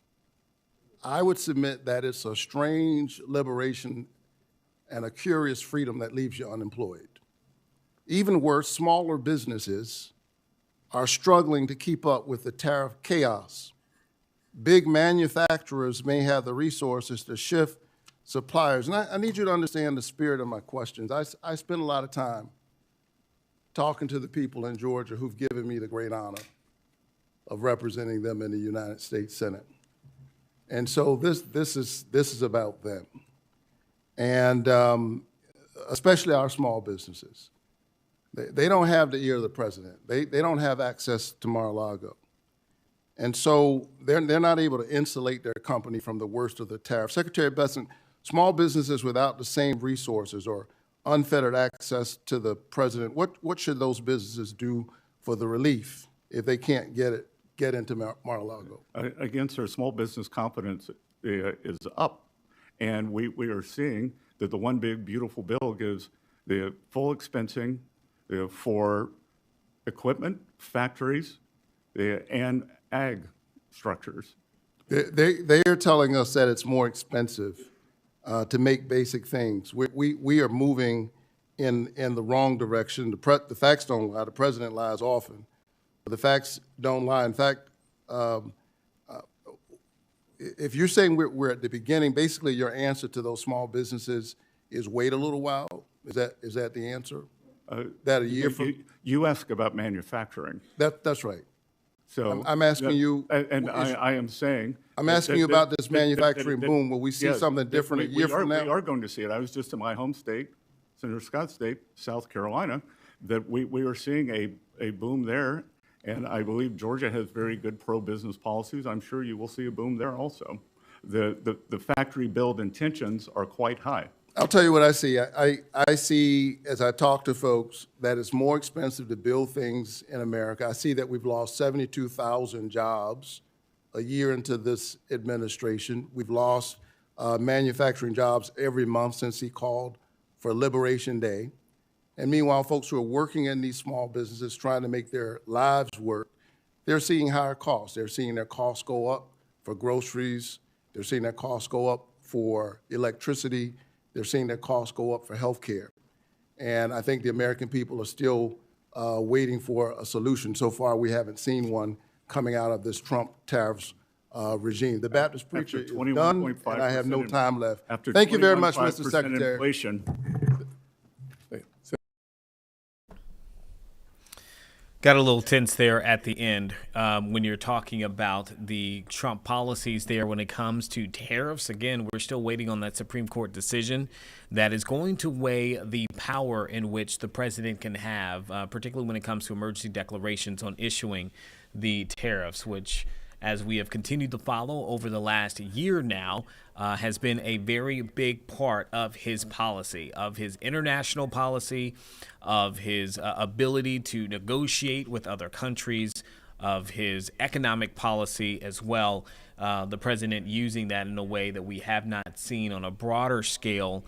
I would submit that it's a strange liberation and a curious freedom that leaves you unemployed. Even worse, smaller businesses are struggling to keep up with the tariff chaos. Big manufacturers may have the resources to shift suppliers. And I need you to understand the spirit of my questions. I spend a lot of time talking to the people in Georgia who've given me the great honor of representing them in the United States Senate. And so this is about them, and especially our small businesses. They don't have the ear of the president. They don't have access to Mar-a-Lago, and so they're not able to insulate their company from the worst of the tariff. Secretary Bessent, small businesses without the same resources or unfettered access to the president, what should those businesses do for the relief if they can't get into Mar-a-Lago? Again, sir, small business confidence is up. And we are seeing that the One Big Beautiful Bill gives the full expensing for equipment, factories, and ag structures. They are telling us that it's more expensive to make basic things. We are moving in the wrong direction. The facts don't lie. The president lies often. The facts don't lie. In fact, if you're saying we're at the beginning, basically your answer to those small businesses is wait a little while. Is that the answer? That a year from you ask about manufacturing. That's right. So I'm asking you, and I am saying I'm asking you about this manufacturing boom. Will we see something different a year from now? We are going to see it. I was just in my home state, Senator Scott's state, South Carolina, that we are seeing a boom there. And I believe Georgia has very good pro-business policies. I'm sure you will see a boom there also. The factory build intentions are quite high. I'll tell you what I see. I see, as I talk to folks, that it's more expensive to build things in America. I see that we've lost 72,000 jobs a year into this administration. We've lost manufacturing jobs every month since he called for Liberation Day. And meanwhile, folks who are working in these small businesses trying to make their lives work, they're seeing higher costs. They're seeing their costs go up for groceries. They're seeing their costs go up for electricity. They're seeing their costs go up for health care. And I think the American people are still waiting for a solution. So far, we haven't seen one coming out of this Trump tariffs regime. The Baptist preacher is done, and I have no time left. Thank you very much, Mr. Secretary. Inflation, Got a little tense there at the end when you're talking about the Trump policies there when it comes to tariffs. Again, we're still waiting on that Supreme Court decision that is going to weigh the power in which the president can have, particularly when it comes to emergency declarations on issuing the tariffs, which, as we have continued to follow over the last year now, has been a very big part of his policy, of his international policy, of his ability to negotiate with other countries, of his economic policy as well. The president using that in a way that we have not seen on a broader scale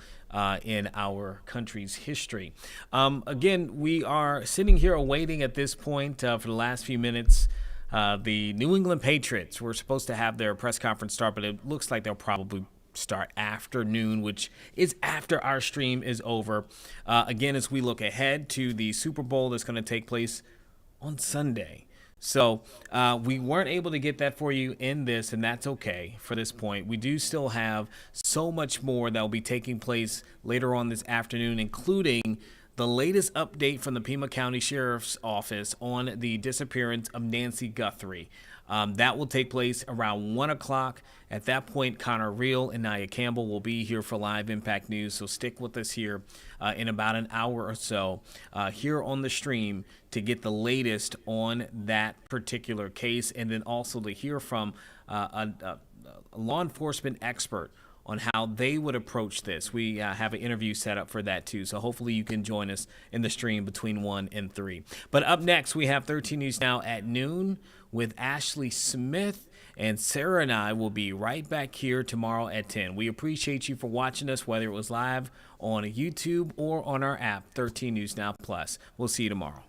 in our country's history. Again, we are sitting here awaiting at this point for the last few minutes. The New England Patriots were supposed to have their press conference start, but it looks like they'll probably start after noon, which is after our stream is over. Again, as we look ahead to the Super Bowl that's going to take place on Sunday. So we weren't able to get that for you in this, and that's okay for this point. We do still have so much more that will be taking place later on this afternoon, including the latest update from the Pima County Sheriff's Office on the disappearance of Nancy Guthrie. That will take place around 1 o'clock. At that point, Connor Reel and Nia Campbell will be here for Live Impact News, so stick with us here in about an hour or so here on the stream to get the latest on that particular case, and then also to hear from a law enforcement expert on how they would approach this. We have an interview set up for that too, so hopefully you can join us in the stream between 1 and 3. But up next, we have 13 News Now at noon with Ashley Smith, and Sarah and I will be right back here tomorrow at 10. We appreciate you for watching us, whether it was live on YouTube or on our app, 13 News Now Plus. We'll see you tomorrow.